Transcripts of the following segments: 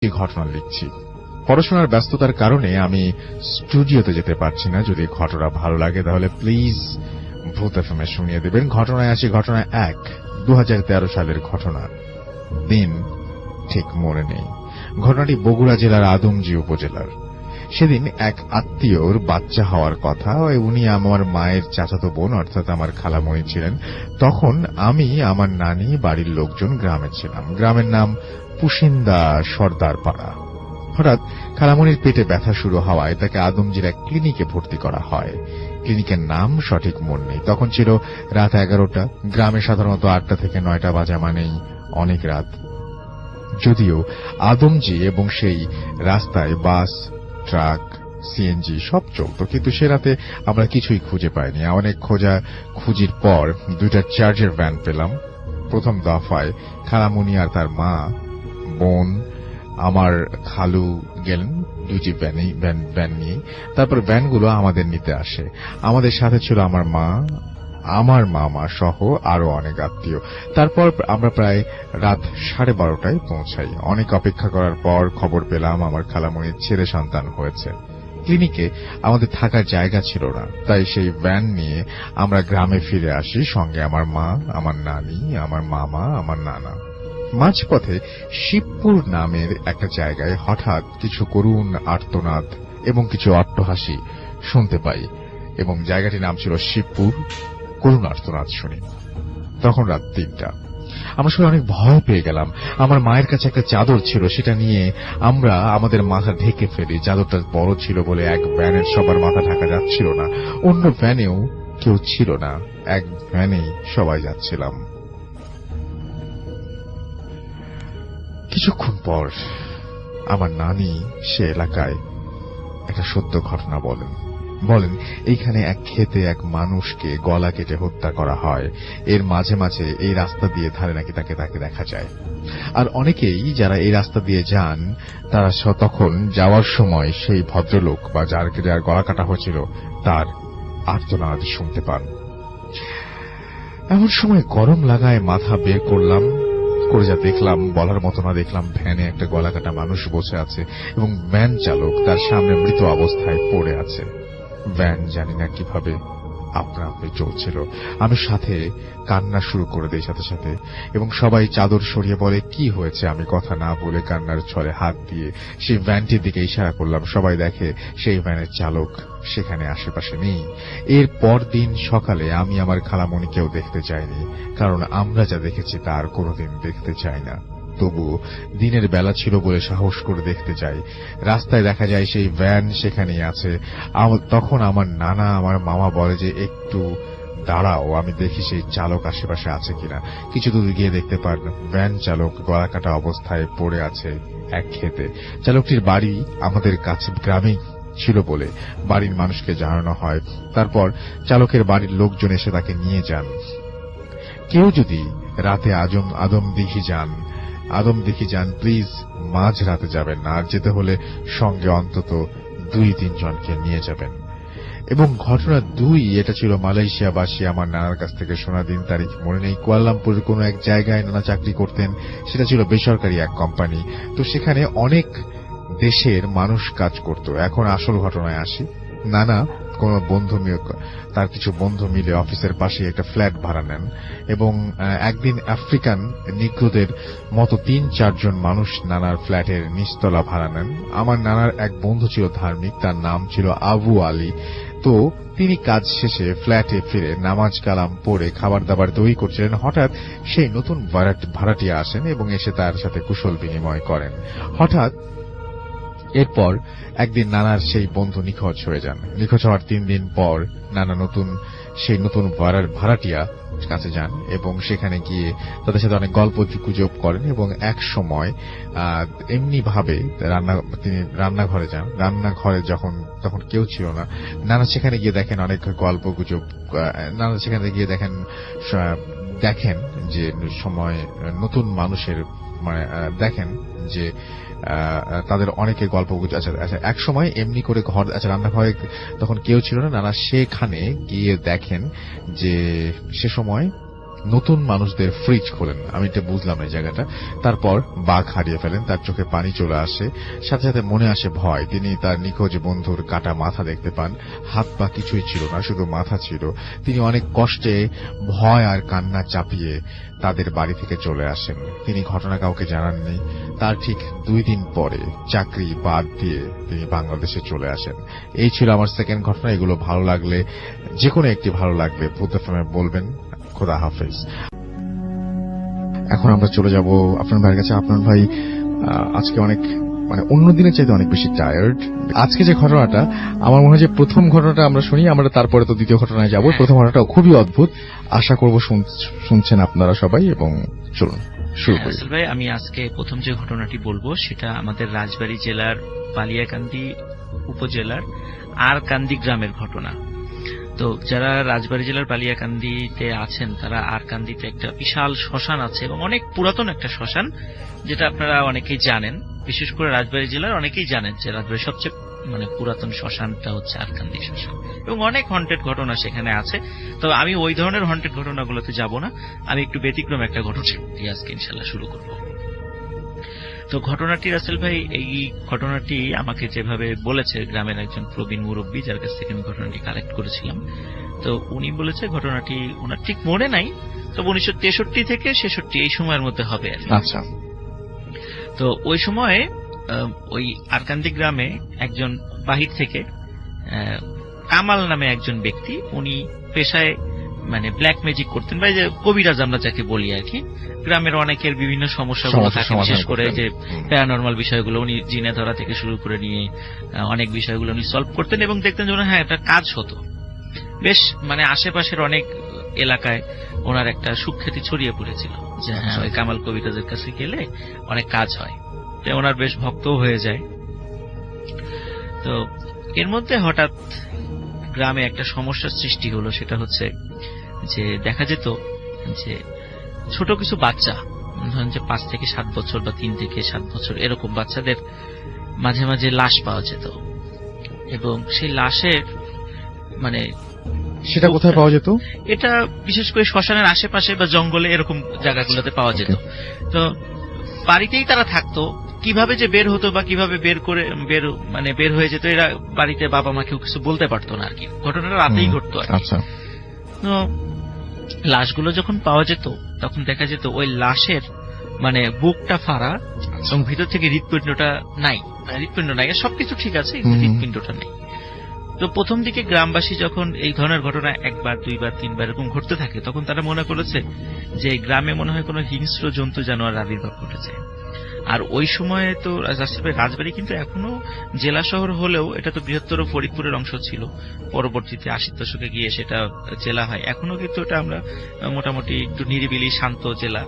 ঘটনা লিখছি। পড়াশোনার ব্যস্ততার কারণে আমি স্টুডিওতে যেতে পারছি না। যদি ঘটনা ভালো লাগে তাহলে প্লিজ ভূত এফএমে শুনিয়ে দেবেন। ঘটনায় আসি। ঘটনা 1, 2013 সালের ঘটনা। দিন ঠিক মনে নেই। ঘটনাটি বগুড়া জেলার আদমজী উপজেলার। সেদিন এক আত্মীয়র বাচ্চা হওয়ার কথা। উনি আমার মায়ের চাচাতো বোন, অর্থাৎ আমার খালামণি ছিলেন। তখন আমি, আমার নানি, বাড়ির লোকজন গ্রামে ছিলাম। গ্রামের নাম পুশিন্দা সর্দার পাড়া। হঠাৎ খালামণির পেটে ব্যথা শুরু হওয়ায় তাকে আদমজীর এক ক্লিনিকে ভর্তি করা হয়। ক্লিনিকের নাম সঠিক মনে নেই। তখন ছিল রাত 11টা। গ্রামে সাধারণত 8টা থেকে 9টা বাজা মানেই অনেক রাত। যদিও আদমজী এবং সেই রাস্তায় বাস, ট্রাক, সিএনজি সব চলত, কিন্তু সে রাতে আমরা কিছুই খুঁজে পাইনি। অনেক খোঁজাখুঁজির পর 2টা চার্জের ভ্যান পেলাম। প্রথম দফায় খালামণি আর তার মা, বোন, আমার খালু গেলেন 2টি ভ্যান নিয়ে। তারপর ভ্যানগুলো আমাদের নিতে আসে। আমাদের সাথে ছিল আমার মা, আমার মামা সহ আরো অনেক আত্মীয়। তারপর আমরা প্রায় রাত 12:30টায় পৌঁছাই। অনেক অপেক্ষা করার পর খবর পেলাম আমার খালামণির ছেলে সন্তান হয়েছে। ক্লিনিকে আমাদের থাকার জায়গা ছিল না, তাই সেই ভ্যান নিয়ে আমরা গ্রামে ফিরে আসি। সঙ্গে আমার মা, আমার নানি, আমার মামা, আমার নানা। মাঝপথে শিবপুর নামের একটা জায়গায় হঠাৎ কিছু করুণ আর্তনাদ এবং কিছু অট্টহাসি শুনতে পাই, এবং জায়গাটির নাম ছিল শিবপুর। করুণ আর্তনাদ শুনি। তখন রাত 3টা। আমরা সবাই অনেক ভয় পেয়ে গেলাম। আমার মায়ের কাছে একটা চাদর ছিল, সেটা নিয়ে আমরা আমাদের মাথা ঢেকে ফেলি। চাদরটা বড় ছিল বলে এক ভ্যানের সবার মাথা ঢাকা যাচ্ছিল না। অন্য ভ্যানেও কেউ ছিল না, এক ভ্যানেই সবাই যাচ্ছিলাম। কিছুক্ষণ পর আমার নানি সে এলাকায় একটা সত্য ঘটনা বলেন। এইখানে এক ক্ষেতে এক মানুষকে গলা কেটে হত্যা করা হয়। এর মাঝে মাঝে এই রাস্তা দিয়ে ধারে নাকি তাকে দেখা যায়। আর অনেকেই যারা এই রাস্তা দিয়ে যান, তারা তখন যাওয়ার সময় সেই ভদ্রলোক বা যার গলা কাটা হয়েছিল তার আর্তনাদ শুনতে পান। এমন সময় গরম লাগায় মাথা বের করলাম, করে যা দেখলাম বলার মতো না। দেখলাম ভ্যানে একটা গলা কাটা মানুষ বসে আছে এবং ভ্যান চালক তার সামনে মৃত অবস্থায় পড়ে আছে। ভ্যান জানি না কিভাবে আপনা আপনি চলছিল। আমি সাথে কান্না শুরু করে দেই সাথে সাথে, এবং সবাই চাদর সরিয়ে বলে কি হয়েছে। আমি কথা না বলে কান্নার ছলে হাত দিয়ে সেই ভ্যানটির দিকে ইশারা করলাম। সবাই দেখে সেই ভ্যানের চালক সেখানে আশেপাশে নেই। এর পর দিন সকালে আমি আমার খালামণিকেও দেখতে চাইনি, কারণ আমরা যা দেখেছি তার কোনোদিন দেখতে চাই না। তবুও দিনের বেলা ছিল বলে সাহস করে দেখতে যাই। রাস্তায় দেখা যায় সেই ভ্যান সেখানেই আছে। তখন আমার নানা, আমার মামা বলে যে একটু দাঁড়াও, আমি দেখি সেই চালক আশেপাশে আছে কিনা। কিছু দূর গিয়ে দেখতে পান ভ্যান চালক গলা কাটা অবস্থায় পড়ে আছে এক ক্ষেতে। চালকটির বাড়ি আমাদের কাছে গ্রামেই ছিল বলে বাড়ির মানুষকে জানানো হয়। তারপর চালকের বাড়ির লোকজন এসে তাকে নিয়ে যান। কেউ যদি রাতে আদমদিঘি যান, প্লিজ মাঝ রাতে যাবেন না। আর যেতে হলে সঙ্গে অন্তত 2-3 জনকে নিয়ে যাবেন। এবং ঘটনা 2, এটা ছিল মালয়েশিয়াবাসী আমার নানার কাছ থেকে শোনা। দিন তারিখ মনে নেই। কুয়ালালামপুরের কোন এক জায়গায় নানা চাকরি করতেন। সেটা ছিল বেসরকারি এক কোম্পানি। তো সেখানে অনেক দেশের মানুষ কাজ করত। এখন আসল ঘটনায় আসি। নানা তার কিছু বন্ধু মিলে অফিসের পাশে একটা ফ্ল্যাট ভাড়া নেন, এবং একদিন আফ্রিকান নিগ্রোদের মতো 3-4 জন মানুষ নানার ফ্ল্যাটের নিচতলা ভাড়া নেন। আমার নানার এক বন্ধু ছিল ধার্মিক, তার নাম ছিল আবু আলী। তো তিনি কাজ শেষে ফ্ল্যাটে ফিরে নামাজ কালাম পড়ে খাবার দাবার তৈরি করছিলেন। হঠাৎ সেই নতুন ভাড়াটিয়া আসেন এবং এসে তার সাথে কুশল বিনিময় করেন। হঠাৎ এরপর একদিন নানার সেই বন্ধু নিখোঁজ হয়ে যান। নিখোঁজ হওয়ার 3 দিন পর নানা সেই নতুন ভাড়াটিয়া কাছে যান এবং সেখানে গিয়ে তাদের সাথে অনেক গল্প গুজব করেন, এবং এক সময় এমনি ভাবে তিনি রান্নাঘরে যান। রান্নাঘরে তখন কেউ ছিল না। নানা সেখানে গিয়ে দেখেন অনেক গল্প গুজব। নানা সেখানে গিয়ে দেখেন যে সময় নতুন মানুষের দেখেন যে তাদের অনেকে গল্প গুজব। আচ্ছা, এক সময় এমনি করে রান্নাঘরে তখন কেউ ছিল না। নানা সেখানে গিয়ে দেখেন যে সে সময় নতুন মানুষদের ফ্রিজ খোলেন। আমি এটা বুঝলাম এই জায়গাটা। তারপর বাঘ হারিয়ে ফেলেন, তার চোখে পানি চলে আসে, সাথে সাথে মনে আসে ভয়। তিনি তার নিখোঁজ বন্ধুর কাটা মাথা দেখতে পান, হাত পা কিছুই ছিল না, শুধু মাথা ছিল। তিনি অনেক কষ্টে ভয় আর কান্না চাপিয়ে তাদের বাড়ি থেকে চলে আসেন। তিনি ঘটনা কাউকে জানাননি। তার ঠিক 2 দিন পরে চাকরি বাদ দিয়ে তিনি বাংলাদেশে চলে আসেন। এই ছিল আমার সেকেন্ড ঘটনা। এগুলো ভালো লাগলে, যে কোনো একটি ভালো লাগলে ভূত এফএম বলবেন। খোদা হাফেজ। এখন আমরা চলে যাব আপনার ভাইয়ের কাছে। আপনার ভাই আজকে অনেক অন্য দিনের চাইতে অনেক বেশি টায়ার্ড। আজকে যে ঘটনাটা, আমার মনে হয় যে প্রথম ঘটনাটা আমরা শুনি, আমরা তারপরে তো দ্বিতীয় ঘটনায় যাব। প্রথম ঘটনাটা খুবই অদ্ভুত, আশা করব শুনছেন আপনারা সবাই। এবং চলুন শুরু করি। ভাই, আমি আজকে প্রথম যে ঘটনাটি বলবো সেটা আমাদের রাজবাড়ী জেলার বালিয়াকান্দি উপজেলার আরকান্দি গ্রামের ঘটনা। তো যারা রাজবাড়ী জেলার বালিয়াকান্দিতে আছেন তারা আরকান্দিতে একটা বিশাল শ্মশান আছে এবং অনেক পুরাতন একটা শ্মশান, যেটা আপনারা অনেকেই জানেন। বিশেষ করে রাজবাড়ী জেলার অনেকেই জানেন যে রাজবাড়ির সবচেয়ে পুরাতন শ্মশানটা হচ্ছে আরকান্দি শ্মশান, এবং অনেক হন্টেড ঘটনা সেখানে আছে। তো আমি ওই ধরনের হন্টেড ঘটনাগুলোতে যাব না, আমি একটু ব্যতিক্রম একটা ঘটনা দিয়ে আজকে ইনশাল্লাহ শুরু করব। তো ঘটনাটি রাসেল ভাই, এই ঘটনাটি আমাকে যেভাবে বলেছে গ্রামের একজন প্রবীণ মুরব্বী, যার কাছ থেকে আমি ঘটনাটি কালেক্ট করেছিলাম, তো উনি বলেছে ঘটনাটি ওনার ঠিক মনে নাই, তবে 1963 থেকে 66 এই সময়ের মধ্যে হবে। আচ্ছা। তো ওই সময়ে ওই আরকান্দি গ্রামে একজন বাহির থেকে কামাল নামে একজন ব্যক্তি, উনি পেশায় ব্ল্যাক ম্যাজিক করতেন, বা যে কবিরাজ আমরা যাকে বলি আর কি। গ্রামের অনেকের বিভিন্ন সমস্যাগুলো থাকে, বিশেষ করে যে প্যারানরমাল বিষয়গুলো, উনি জিনে ধরা থেকে শুরু করে নিয়ে অনেক বিষয়গুলো উনি সলভ করতেন, এবং দেখতেন যে হ্যাঁ একটা কাজ হতো বেশ, আশেপাশের অনেক এলাকায় ওনার একটা সুখ্যাতি ছড়িয়ে পড়েছিল যে হ্যাঁ ওই কামাল কবিরাজের কাছে গেলে অনেক কাজ হয়। ওনার বেশ ভক্তও হয়ে যায়। তো এর মধ্যে হঠাৎ গ্রামে একটা সমস্যার সৃষ্টি হলো, সেটা হচ্ছে যে দেখা যেত যে ছোট কিছু বাচ্চা, ধরেন যে 5 থেকে 7 বছর বা 3 থেকে 7 বছর এরকম বাচ্চাদের মাঝে মাঝে লাশ পাওয়া যেত, এবং সেই লাশের সেটা কোথায় পাওয়া যেত? এটা বিশেষ করে শ্মশানের আশেপাশে বা জঙ্গলে এরকম জায়গাগুলোতে পাওয়া যেত। তো বাড়িতেই তারা থাকতো, কিভাবে যে বের হতো বা কিভাবে বের হয়ে যেত, এরা বাড়িতে বাবা মা কেউ কিছু বলতে পারতো না আর কি। ঘটনাটা রাতেই ঘটতো। আচ্ছা। তো লাশগুলো যখন পাওয়া যেত তখন দেখা যেত ওই লাশের বুকটা ফাড়া এবং ভিতর থেকে হৃৎপিণ্ডটা নাই। হৃৎপিণ্ড নাই, সবকিছু ঠিক আছে, হৃৎপিণ্ডটা নেই। তো প্রথম দিকে গ্রামবাসী যখন এই ধরনের ঘটনা 1 বার 2 বার 3 বার এরকম ঘটতে থাকে, তখন তারা মনে করেছে যে গ্রামে মনে হয় কোনো হিংস্র জন্তু জানোয়ার আবির্ভাব ঘটেছে। আর ওই সময়ে তো রাজবাড়ী কিন্তু এখনো জেলা শহর হলেও এটা তো বৃহত্তর ফরিদপুরের অংশ ছিল, পরবর্তীতে 80 দশকে গিয়ে সেটা জেলা হয়। এখনো কিন্তু এটা আমরা মোটামুটি একটু নিরিবিলি শান্ত জেলা,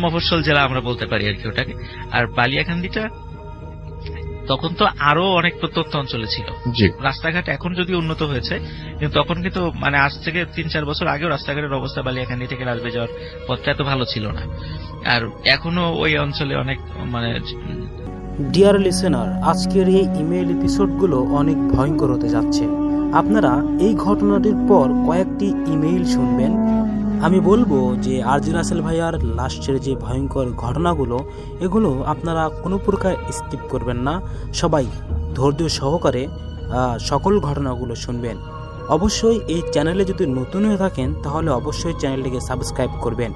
মফস্বল জেলা আমরা বলতে পারি আর কি ওটাকে। আর বালিয়াকান্দিটা তখন তো আরো অনেক প্রত্যন্ত অঞ্চলে ছিল। রাস্তাঘাট এখন যদি উন্নত হয়েছে, কিন্তু তখন কিন্তু আজ থেকে 3-4 বছর আগেও রাস্তাঘাটের অবস্থা বালিয়াকান্দি থেকে রাজবাড়ী যাওয়ার পথটা এত ভালো ছিল না। আর এখনো ওই অঞ্চলে অনেক ডিয়ার লিসেনার, আজকের এই ইমেইল এপিসোডগুলো অনেক ভয়ঙ্কর হতে যাচ্ছে। আপনারা এই ঘটনাটির পর কয়েকটি ইমেইল শুনবেন। আমি বলবো যে আরজু রাসেল ভাইয়ার লাস্টের যে ভয়ঙ্কর ঘটনাগুলো, এগুলো আপনারা কোনো প্রকার স্কিপ করবেন না। সবাই ধৈর্য সহকারে সকল ঘটনাগুলো শুনবেন। অবশ্যই এই চ্যানেলে যদি নতুন হয়ে থাকেন তাহলে অবশ্যই চ্যানেলটিকে সাবস্ক্রাইব করবেন।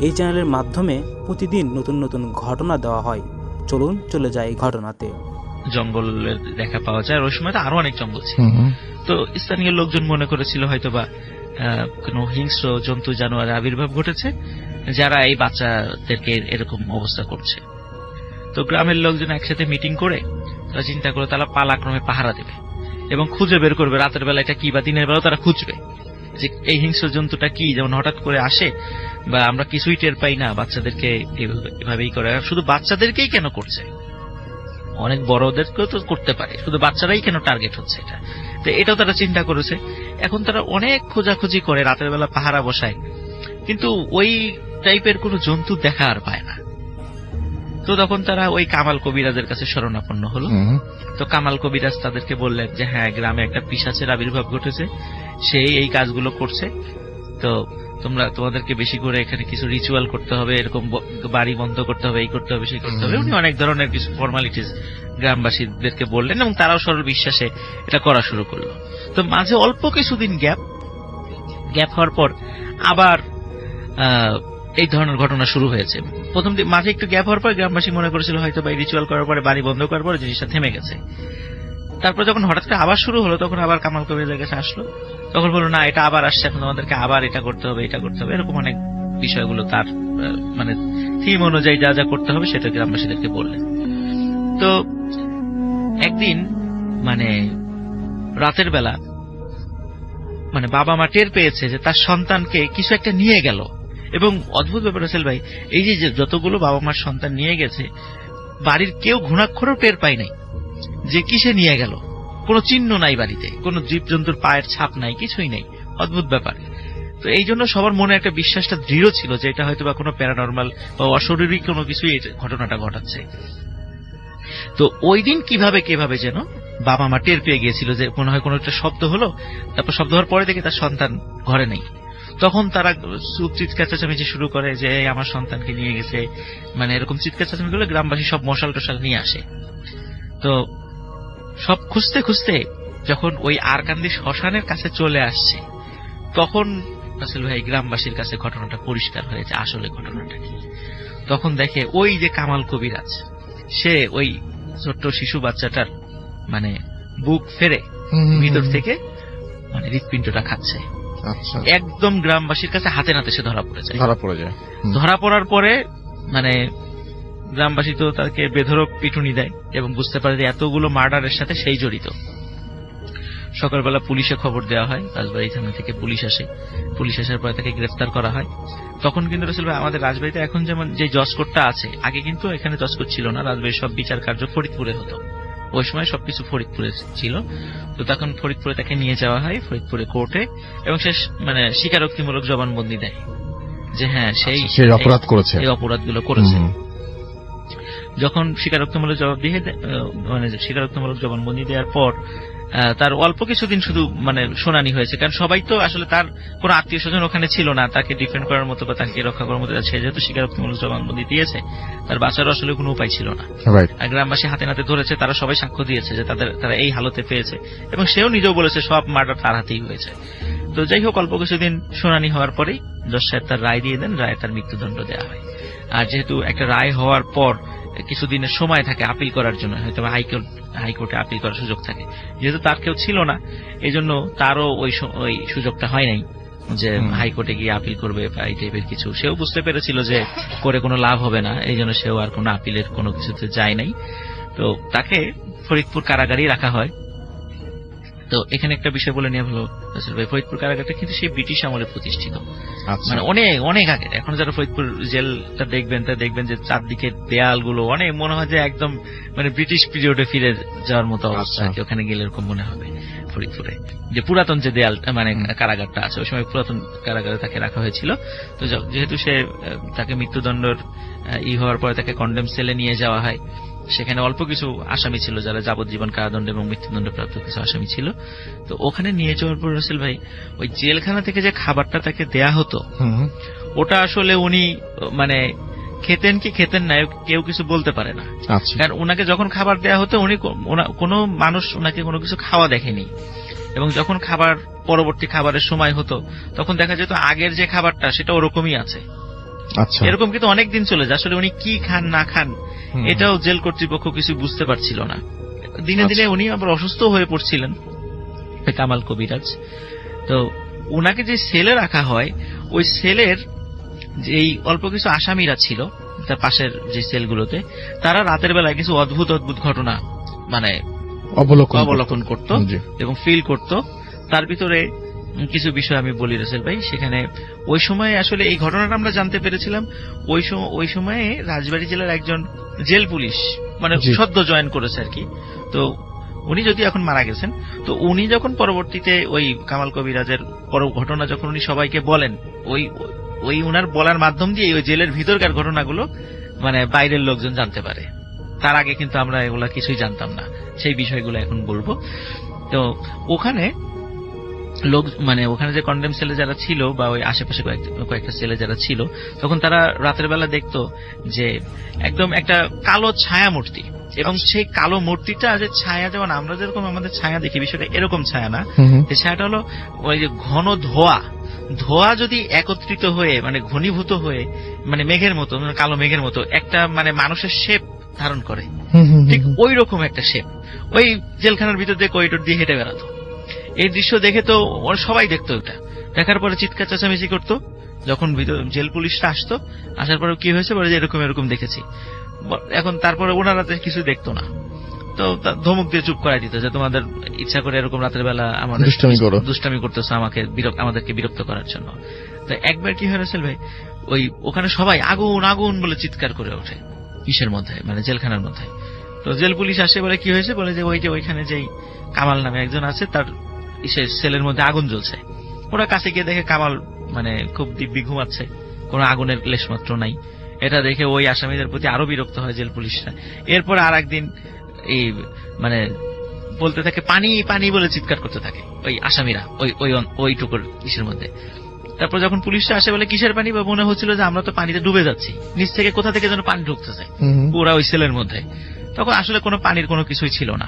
এই চ্যানেলের মাধ্যমে প্রতিদিন নতুন নতুন ঘটনা দেওয়া হয়। চলুন চলে যাই ঘটনাতে। জঙ্গলের দেখা পাওয়া যায়, ওই সময় তো আরো অনেক জঙ্গল ছিল। তো স্থানীয় লোকজন মনে করেছিল হয়তোবা কোন হিংস্র জন্তু জানোয়ারের আবির্ভাব ঘটেছে, যারা এই বাচ্চাদেরকে এরকম অবস্থা করছে। তো গ্রামের লোকজন একসাথে মিটিং করে তারা চিন্তা করে তারা পালাক্রমে পাহারা দেবে এবং খুঁজে বের করবে রাতের বেলা এটা কি, বা দিনের বেলাও তারা খুঁজবে যে এই হিংস্র জন্তুটা কি। যেমন হঠাৎ করে আসে বা আমরা কিছুই টের পাই না, বাচ্চাদেরকে এভাবেই করে। শুধু বাচ্চাদেরকেই কেন করছে, অনেক বড়দেরকেও তো করতে পারে, শুধু বাচ্চারাই কেন টার্গেট হচ্ছে এটা। তো এটাও তারা চিন্তা করেছে। এখন তারা অনেক খোঁজাখুঁজি করে, রাতের বেলা পাহারা বসায়, কিন্তু ওই টাইপের কোন জন্তু দেখা আর পায় না। তো তখন তারা ওই কামাল কবিরাজের কাছে শরণাপন্ন হলো। তো কামাল কবিরাজ তাদেরকে বললেন যে হ্যাঁ, গ্রামে একটা পিশাচের আবির্ভাব ঘটেছে, সেই এই কাজগুলো করছে। তো তোমাদেরকে বেশি করে এখানে কিছু রিচুয়াল করতে হবে, এরকম বাড়ি বন্ধ করতে হবে, এই করতে হবে, সেই করতে হবে। উনি অনেক ধরনের কিছু ফর্মালিটিস গ্রামবাসীদেরকে বললেন এবং তারাও সরল বিশ্বাসে এটা করা শুরু করলো। তো মাঝে অল্প কিছুদিন গ্যাপ হওয়ার পর আবার এই ধরনের ঘটনা শুরু হয়েছে। প্রথম মাঝে একটু গ্যাপ হওয়ার পর গ্রামবাসী মনে করেছিল হয়তো বা রিচুয়াল করার পরে, বাড়ি বন্ধ করার পরে জিনিসটা থেমে গেছে। তারপর যখন হঠাৎ করে আবার শুরু হলো, তখন আবার কামাল কবিরের কাছে আসলো, তখন বললো না এটা আবার আসছে, এখন আমাদেরকে আবার এটা করতে হবে, এটা করতে হবে, এরকম অনেক বিষয়গুলো তার মানে থিম অনুযায়ী যা যা করতে হবে সেটা গ্রামবাসীদেরকে বললেন। তো একদিন মানে রাতের বেলা মানে বাবা মা টের পেয়েছে যে তার সন্তানকে কিছু একটা নিয়ে গেল। এবং অদ্ভুত ব্যাপার রাসেল ভাই, এই যে যতগুলো বাবা মার সন্তান নিয়ে গেছে, বাড়ির কেউ ঘুণাক্ষরও টের পায় নাই যে কিসে নিয়ে গেল। কোনো চিহ্ন নাই বাড়িতে, কোনো জীবজন্তুর পায়ের ছাপ নাই, কিছুই নেই। অদ্ভুত ব্যাপার। তো এই জন্য সবার মনে একটা বিশ্বাসটা দৃঢ় ছিল যে এটা হয়তো বা কোনো প্যারানর্মাল বা অশরীরী কোনো কিছুই এই ঘটনাটা ঘটাচ্ছে। তো ওই দিন কিভাবে যেন বাবা মা টের পেয়ে গিয়েছিল যে মনে হয় কোনো একটা শব্দ হলো, তারপর শব্দ হওয়ার পরে দেখে তার সন্তান ঘরে নেই। তখন তারা চিৎকার চেঁচামেচি শুরু করে যে আমার সন্তানকে নিয়ে গেছে, মানে এরকম চিৎকার চেঁচামেচি করলে গ্রামবাসী সব মশাল টশাল নিয়ে আসে। তো সব খুঁজতে খুঁজতে যখন ওই আরকান্দি শ্মশানের কাছে চলে আসছে, তখন আসলে ভাই গ্রামবাসীর কাছে ঘটনাটা পরিষ্কার হয়েছে আসলে ঘটনাটা কি। তখন দেখে ওই যে কামাল কবিরাজ, সে ওই ছোট্ট শিশু বাচ্চাটার মানে বুক ফেরে ভিতর থেকে মানে হৃৎপিণ্ডটা খাচ্ছে। একদম গ্রামবাসীর কাছে হাতে নাতে সে ধরা পড়ে যায়। ধরা পড়ার পরে মানে গ্রামবাসী তো তাকে বেধড়ক পিটুনি দেয় এবং বুঝতে পারে যে এতগুলো মার্ডারের সাথে সেই জড়িত। সকালবেলা পুলিশে খবর দেওয়া হয়, রাজবাড়ী থানা থেকে পুলিশ আসে। পুলিশ আসার পরে তাকে গ্রেফতার করা হয়। তখন কিন্তু রাসেল ভাই আমাদের রাজবাড়ীতে এখন যেমন যে জজ কোর্টটা আছে, আগে কিন্তু এখানে জজ কোর্ট ছিল না। রাজবাড়ির সব বিচার কার্য ফরিদপুরে হতো, ওই সময় সবকিছু ফরিদপুরে ছিল। তো তখন ফরিদপুরে তাকে নিয়ে যাওয়া হয়, ফরিদপুরে কোর্টে, এবং সে মানে স্বীকারোক্তিমূলক জবানবন্দি দেয় যে হ্যাঁ সেই অপরাধ করেছে, এই অপরাধগুলো করেছে। যখন স্বীকারোক্তিমূলক জবানবন্দি দেওয়ার পর তার অল্প কিছুদিন শুধু মানে শুনানি হয়েছে, কারণ সবাই তো আসলে তার কোন আত্মীয় স্বজন ওখানে ছিল না তাকে ডিফেন্ড করার মতো বা তাকে রক্ষা করার মতো। সে যেহেতু স্বীকারোক্তিমূলক জবানবন্দি দিয়েছে, তার বাঁচারও আসলে কোনো উপায় ছিল না। আর গ্রামবাসী হাতে নাতে ধরেছে, তারা সবাই সাক্ষ্য দিয়েছে যে তারা এই হালতে পেয়েছে, এবং সেও নিজেও বলেছে সব মার্ডার তার হাতেই হয়েছে। তো যাই হোক, অল্প কিছুদিন শুনানি হওয়ার পরেই জজ সাহেব তার রায় দিয়ে দেন, রায় তার মৃত্যুদণ্ড দেওয়া হয়। আর যেহেতু একটা রায় হওয়ার পর কিছুদিনের সময় থাকে আপিল করার জন্য, হয়তো হাইকোর্টে আপিল করার সুযোগ থাকে, যেহেতু তার কেউ ছিল না এই জন্য তারও ওই সুযোগটা হয় নাই যে হাইকোর্টে গিয়ে আপিল করবে বা এই টাইপের কিছু। সেও বুঝতে পেরেছিল যে করে কোনো লাভ হবে না, এই জন্য সেও আর কোনো আপিলের কোনো কিছুতে যায় নাই। তো তাকে ফরিদপুর কারাগারেই রাখা হয়। তো এখানে একটা বিষয় বলে নিয়ে ভালো ভাই, ফরিদপুর কারাগারটা কিন্তু সেই ব্রিটিশ আমলে প্রতিষ্ঠিত, মানে অনেক আগে। এখন যারা ফরিদপুর জেলটা দেখবেন যে চারদিকে দেয়ালগুলো অনেক মনে হয় যে একদম মানে ব্রিটিশ পিরিয়ডে ফিরে যাওয়ার মতো অবস্থা। ওখানে গেলে এরকম মনে হবে ফরিদপুরে যে পুরাতন যে দেয়ালটা মানে কারাগারটা আছে, ওই সময় পুরাতন কারাগারে তাকে রাখা হয়েছিল। তো যেহেতু তাকে মৃত্যুদণ্ডের হওয়ার পরে তাকে কন্ডেম সেলে নিয়ে যাওয়া হয়। সেখানে অল্প কিছু আসামি ছিল যারা যাবজ্জীবন কারাদণ্ড এবং মৃত্যুদণ্ড প্রাপ্ত কিছু আসামি ছিল। তো ওখানে নিয়ে যাওয়ার পর রাসেল ভাই ওই জেলখানা থেকে যে খাবারটা তাকে দেয়া হতো, ওটা আসলে উনি মানে খেতেন কি খেতেন না কেউ কিছু বলতে পারে না। কারণ ওনাকে যখন খাবার দেয়া হতো উনি কোনো মানুষ ওনাকে কোনো কিছু খাওয়া দেখেনি, এবং যখন পরবর্তী খাবারের সময় হতো তখন দেখা যেত আগের যে খাবারটা সেটা ওরকমই আছে। এরকম কিন্তু অনেক দিন চলে যায়। আসলে উনি কি খান না খান এটাও জেল কর্তৃপক্ষ কিছু বুঝতে পারছিল না। দিনে দিনে উনি আবার অসুস্থ হয়ে পড়ছিলেন কামাল কবিরাজ। তো উনাকে যে সেলে রাখা হয়, ওই সেলের যেই অল্প কিছু আসামিরা ছিল তার পাশের যে সেলগুলোতে, তারা রাতের বেলায় কিছু অদ্ভুত ঘটনা মানে অবলোকন করত এবং ফিল করত। তার ভিতরে কিছু বিষয় আমি বলি রাসেল ভাই। সেখানে ওই সময় আসলে এই ঘটনাটা আমরা জানতে পেরেছিলাম ওই সময়ে রাজবাড়ী জেলার একজন জেল পুলিশ মানে সদ্য জয়েন করেছে আর কি। তো উনি যদি এখন মারা গেছেন, তো উনি যখন পরবর্তীতে ওই কামাল কবিরাজের ঘটনা যখন উনি সবাইকে বলেন, ওই উনার বলার মাধ্যম দিয়ে ওই জেলের ভিতরকার ঘটনাগুলো মানে বাইরের লোকজন জানতে পারে। তার আগে কিন্তু আমরা এগুলা কিছুই জানতাম না, সেই বিষয়গুলো এখন বলবো। তো ওখানে লোক মানে ওখানে যে কন্ডেম সেলে যারা ছিল বা ওই আশেপাশে কয়েকটা সেলে যারা ছিল, তখন তারা রাতের বেলা দেখতো যে একদম একটা কালো ছায়া মূর্তি, এবং সেই কালো মূর্তিটা যে ছায়া, যেমন আমরা যেরকম আমাদের ছায়া দেখি, বিষয়টা এরকম ছায়া না। এই ছায়াটা হলো ওই যে ঘন ধোয়া যদি একত্রিত হয়ে মানে ঘনীভূত হয়ে মানে মেঘের মতো, মানে কালো মেঘের মতো একটা মানে মানুষের শেপ ধারণ করে, ঠিক ওই রকম একটা শেপ ওই জেলখানার ভিতর দিয়ে করিডোর দিয়ে হেঁটে বেড়াতো। এই দৃশ্য দেখে তো সবাই দেখতো, ওটা দেখার পরে চিৎকার চেঁচামেচি করতো। যখন জেল পুলিশরা আসতো, আসার পরে কি হয়েছে বলে যে এরকম দেখেছি। এখন তারপরে ওনারা কিছু দেখতো না, তো ধমক দিয়ে চুপ করাই দিত যে তোমাদের ইচ্ছা করে এরকম রাতের বেলা আমাদের দুষ্টামি করতেছো, আমাদেরকে বিরক্ত করার জন্য। তো একবার কি হয়েছিল ভাই, ওই ওখানে সবাই আগুন আগুন বলে চিৎকার করে ওঠে কিসের মধ্যে, মানে জেলখানার মধ্যে। তো জেল পুলিশ আসে, বলে কি হয়েছে, বলে যে ওইখানে যেই কামাল নামে একজন আছে তার সেলের মধ্যে আগুন জ্বলছে। ওরা কাছে গিয়ে দেখে কামাল মানে খুব দিব্যি ঘুমাচ্ছে, কোনো আগুনের লেশ মাত্র নাই। এটা দেখে ওই আসামিদের প্রতি আরো বিরক্ত হয় জেল পুলিশরা। এরপর আর একদিন এই মানে বলতে থাকে পানি পানি বলে চিৎকার করতে থাকে ওই আসামিরা ওইটুকুর ইসের মধ্যে। তারপর যখন পুলিশরা আসে, বলে কিসের পানি, বা মনে হচ্ছিল যে আমরা তো পানিতে ডুবে যাচ্ছি, নিচ থেকে কোথা থেকে যেন পানি ঢুকতেছে পুরা ওই সেলের মধ্যে। তখন আসলে কোনো পানির কোনো কিছুই ছিল না।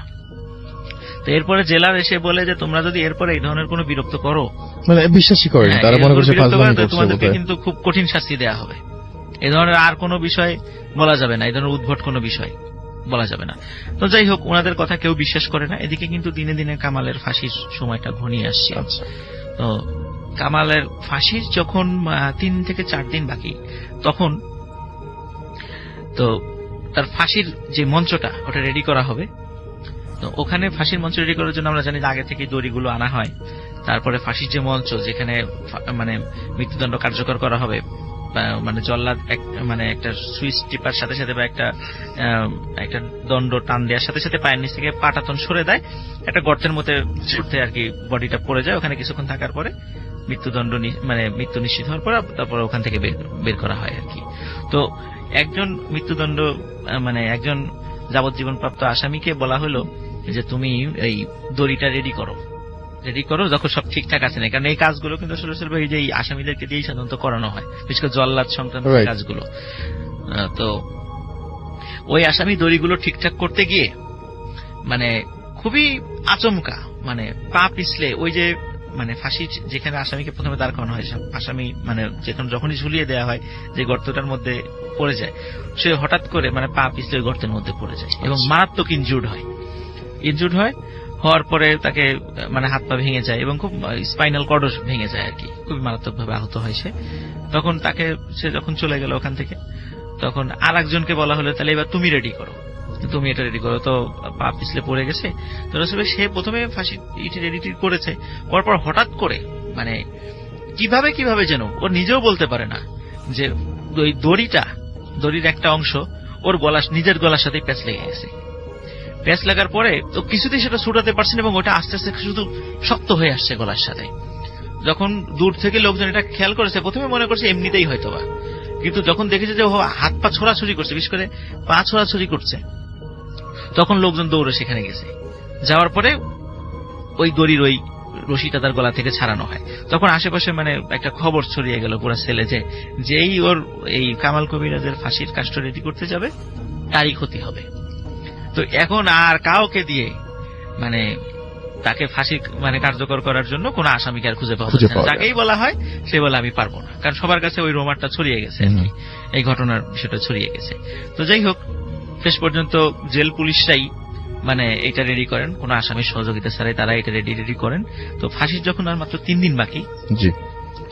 তো এরপরে জেলার এসে বলে যে তোমরা যদি এরপরে এই ধরনের কোনো বিরক্ত করো, মানে বিশ্বাসই করেন তারা, মনে করছে তোমাদেরকে কিন্তু খুব কঠিন শাস্তি দেওয়া হবে। এই ধরনের আর কোনো বিষয় বলা যাবে না, এই ধরনের উদ্ভট কোনো বিষয় বলা যাবে না। তো যাই হোক, ওনাদের কথা কেউ বিশ্বাস করে না। এদিকে কিন্তু দিনে দিনে কামালের ফাঁসির সময়টা ঘনিয়ে আসছে। তো কামালের ফাঁসির যখন 3 থেকে 4 দিন বাকি, তখন তো তার ফাঁসির যে মঞ্চটা ওটা রেডি করা হবে। তো ওখানে ফাঁসির মঞ্চ রেডি করার জন্য আমরা জানি আগে থেকে দড়িগুলো আনা হয়। তারপরে ফাঁসির যে মঞ্চ, যেখানে মানে মৃত্যুদণ্ড কার্যকর করা হবে, মানে জল্লাদ মানে একটা সুইচ টিপার সাথে সাথে বা একটা দণ্ড টান দেওয়ার সাথে সাথে পায়ের নিচ থেকে পাটাতন সরে দেয়, একটা গর্তের মধ্যে আর কি বডিটা পড়ে যায়। ওখানে কিছুক্ষণ থাকার পরে মৃত্যুদণ্ড মানে মৃত্যু নিশ্চিত হওয়ার পর তারপরে ওখান থেকে বের করা হয় আর কি। তো একজন মৃত্যুদণ্ড মানে একজন যাবজ্জীবনপ্রাপ্ত আসামিকে বলা হলো যে তুমি এই দড়িটা রেডি করো, যখন সব ঠিকঠাক আছে না। কারণ এই কাজগুলো কিন্তু আসলে এই যে আসামিদেরকে দিয়েই সাধারণত করানো হয়, বিশেষ করে জল্লাদ সংক্রান্ত কাজগুলো। তো ওই আসামি দড়িগুলো ঠিকঠাক করতে গিয়ে মানে খুবই আচমকা মানে পা পিছলে ওই যে মানে ফাঁসি যেখানে আসামিকে প্রথমে দাঁড় করানো হয়, আসামি মানে যখনই ঝুলিয়ে দেওয়া হয় যে গর্তটার মধ্যে পড়ে যায়, সে হঠাৎ করে মানে পা পিছলে গর্তের মধ্যে পড়ে যায় এবং মারাত্মক ইনজুর্ড হয়। হওয়ার পরে তাকে মানে হাত পা ভেঙে যায় এবং খুব স্পাইনাল কর্ডও ভেঙে যায় আর কি, খুবই মারাত্মকভাবে আহত হয় সে। তখন সে যখন চলে গেল ওখান থেকে, তখন আর একজনকে বলা হলো তাহলে এবার তুমি এটা রেডি করো। তো পা পিছলে পড়ে গেছে। তো সে প্রথমে ফাঁসি রেডি করেছে, পরপর হঠাৎ করে মানে কিভাবে যেন ওর নিজেও বলতে পারে না যে ওই দড়ির একটা অংশ ওর নিজের গলার সাথে প্যাঁচ লেগে গেছে। প্যাঁচ লাগার পরে তো কিছুতেই সেটা ছুটাতে পারছেন এবং ওটা আস্তে আস্তে শুধু শক্ত হয়ে আসছে গলার সাথে। যখন দূর থেকে লোকজন এটা খেয়াল করেছে, প্রথমে মনে করছে এমনিতেই হয়তোবা, কিন্তু যখন দেখেছে যে হাত পা ছোড়াছুড়ি করছে, বিশেষ করে পা ছোড়াছুড়ি করছে, তখন লোকজন দৌড়ে সেখানে গেছে। যাওয়ার পরে ওই দড়ির ওই রশিটা তার গলা থেকে ছাড়ানো হয়। তখন আশেপাশে মানে একটা খবর ছড়িয়ে গেল পুরো ছেলে যেই ওর এই কামাল কবিরাজের ফাঁসির কাজটা রেডি করতে যাবে তারই ক্ষতি হবে। তো এখন আর কাউকে দিয়ে মানে তাকে ফাঁসি মানে কার্যকর করার জন্য কোন আসামিকে আর খুঁজে পাওয়া যাচ্ছে না। যাকেই বলা হয় সে বলে আমি পারবো না, কারণ সবার কাছে ওই রোমারটা ছড়িয়ে গেছে আর কি, এই ঘটনার বিষয়টা ছড়িয়ে গেছে। তো যাই হোক, শেষ পর্যন্ত জেল পুলিশরাই মানে এটা রেডি করেন, কোন আসামির সহযোগিতা ছাড়াই তারা এটা রেডি করেন। তো ফাঁসির যখন আর মাত্র 3 দিন বাকি,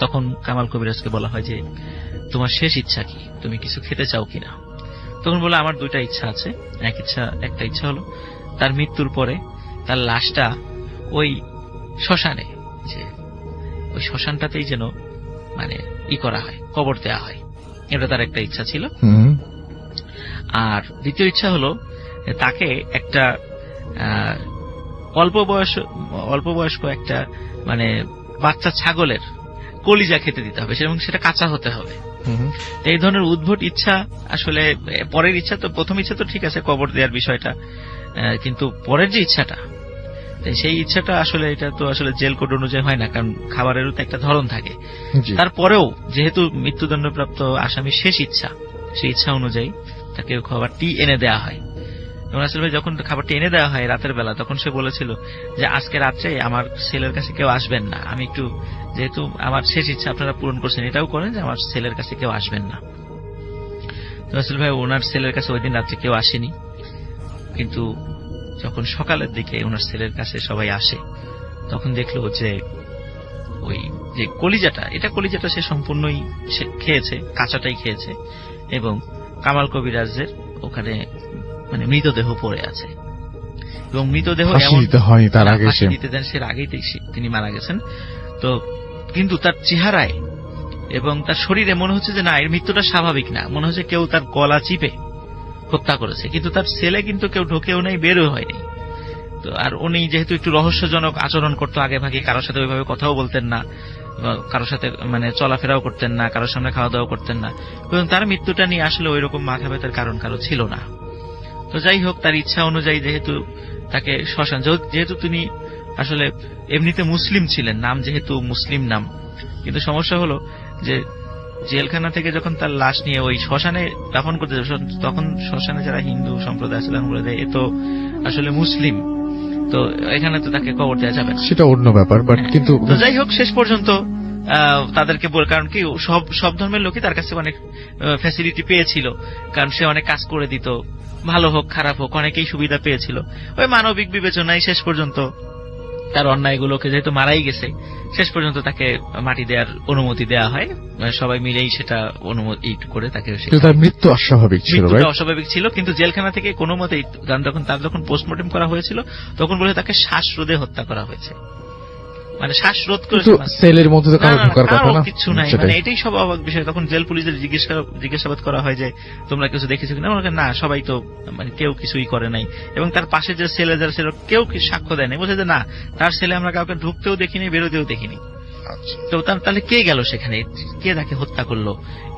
তখন কামাল কবিরাজকে বলা হয় যে তোমার শেষ ইচ্ছা কি, তুমি কিছু খেতে চাও কিনা? তখন বলে আমার 2টা ইচ্ছা আছে। একটা ইচ্ছা হলো তার মৃত্যুর পরে তার লাশটা ওই শ্মশানে, যে ওই শ্মশানটাতেই যেন মানে করা হয়, কবর দেওয়া হয়, এটা তার একটা ইচ্ছা ছিল। আর দ্বিতীয় ইচ্ছা হলো তাকে একটা অল্প বয়স্ক একটা মানে বাচ্চা ছাগলের কলিজা খেতে দিতে হবে এবং সেটা কাঁচা হতে হবে। এই ধরনের উদ্ভট ইচ্ছা আসলে পরের ইচ্ছা তো, প্রথম ইচ্ছা তো ঠিক আছে কবর দেওয়ার বিষয়টা, কিন্তু পরের যে ইচ্ছাটা তাই সেই ইচ্ছাটা আসলে এটা তো আসলে জেল কোড অনুযায়ী হয় না, কারণ খাবারেরও তো একটা ধরন থাকে। জি। তারপরেও যেহেতু মৃত্যুদণ্ডপ্রাপ্ত আসামির শেষ ইচ্ছা, সেই ইচ্ছা অনুযায়ী তাকে খাবারটি এনে দেওয়া হয়। এবং রাসেল ভাই যখন খাবারটি এনে দেওয়া হয় রাতের বেলা, তখন সে বলেছিল যে আজকে রাত্রে আমার ছেলের কাছে কেউ আসবেন না, আমি একটু, যেহেতু আমার শেষ ইচ্ছা আপনারা পূরণ করছেন, এটাও করেন যে আমার ছেলের কাছে কেউ আসবেন না। রাসেল ভাই ওনার ছেলের কাছে ওই দিন রাত্রে কেউ আসেনি, কিন্তু যখন সকালের দিকে ওনার ছেলের কাছে সবাই আসে, তখন দেখলো যে ওই যে কলিজাটা সে সম্পূর্ণই সে খেয়েছে, কাঁচাটাই খেয়েছে, এবং কামাল কবিরাজের ওখানে মানে মৃতদেহ পড়ে আছে। এবং মৃতদেহ ফাঁসি দিতে হয়নি তার আগে, ফাঁসি দিতে দেন সে আগেই তিনি মারা গেছেন। তো কিন্তু তার চেহারায় এবং তার শরীরে মনে হচ্ছে যে না, এর মৃত্যুটা স্বাভাবিক না, মনে হচ্ছে কেউ তার গলা চিপে হত্যা করেছে। কিন্তু তার ছেলে কিন্তু কেউ ঢোকেও নাই, বেরও হয়নি। তো আর উনি যেহেতু একটু রহস্যজনক আচরণ করতো, আগে ভাগে কারোর সাথে ওইভাবে কথাও বলতেন না, কারোর সাথে মানে চলাফেরাও করতেন না, কারোর সামনে খাওয়া দাওয়া করতেন না, এবং তার মৃত্যুটা নিয়ে আসলে ওই রকম মাথা ব্যথার কারণ কারো ছিল না। তো যাই হোক, তার ইচ্ছা অনুযায়ী যেহেতু তাকে শ্মশান, যেহেতু তিনি আসলে এমনিতে মুসলিম ছিলেন, নাম যেহেতু মুসলিম নাম, কিন্তু সমস্যা হলো যে জেলখানা থেকে যখন তার লাশ নিয়ে ওই শ্মশানে দাফন করতে যাবে, তখন শ্মশানে যারা হিন্দু সম্প্রদায় আছে বলে দেয় এ তো আসলে মুসলিম, তো এখানে তো তাকে কবর দেওয়া যাবে না, সেটা অন্য ব্যাপার। বাট কিন্তু তো যাই হোক শেষ পর্যন্ত তাদেরকে কারণ কি সব ধর্মের লোকই তার কাছে অনেক ফ্যাসিলিটি পেয়েছিল, কারণ সে অনেক কাজ করে দিত, ভালো হোক খারাপ হোক অনেকেই সুবিধা পেয়েছিল। ওই মানবিক বিবেচনায় শেষ পর্যন্ত তার অন্যায়গুলোকে যেহেতু মারাই গেছে, শেষ পর্যন্ত তাকে মাটি দেওয়ার অনুমতি দেওয়া হয়, সবাই মিলেই সেটা অনুমতি করে তাকে। তার মৃত্যু অস্বাভাবিক ছিল, অস্বাভাবিক ছিল, কিন্তু জেলখানা থেকে কোনো মতেই, তার যখন পোস্টমর্টম করা হয়েছিল তখন বলে তাকে শ্বাসরোধে হত্যা করা হয়েছে, মানে শ্বাসরোধ করেছে, সেলের মধ্যে তো কারো ঢোকার কথা না, কিছু নাই, মানে এটাই সব অবাক বিষয়। তখন জেল পুলিশের জিজ্ঞাসাবাদ করা হয় যে তোমরা কিছু দেখেছো কিনা, না সবাই তো মানে কেউ কিছুই করে নাই, এবং তার পাশে যে ছেলে যারা ছিল কেউ সাক্ষ্য দেয় নাই, বলছে যে না তার ছেলে আমরা কাউকে ঢুকতেও দেখিনি, বেরোতেও দেখিনি। তো তাহলে কে গেল সেখানে, কে তাকে হত্যা করলো,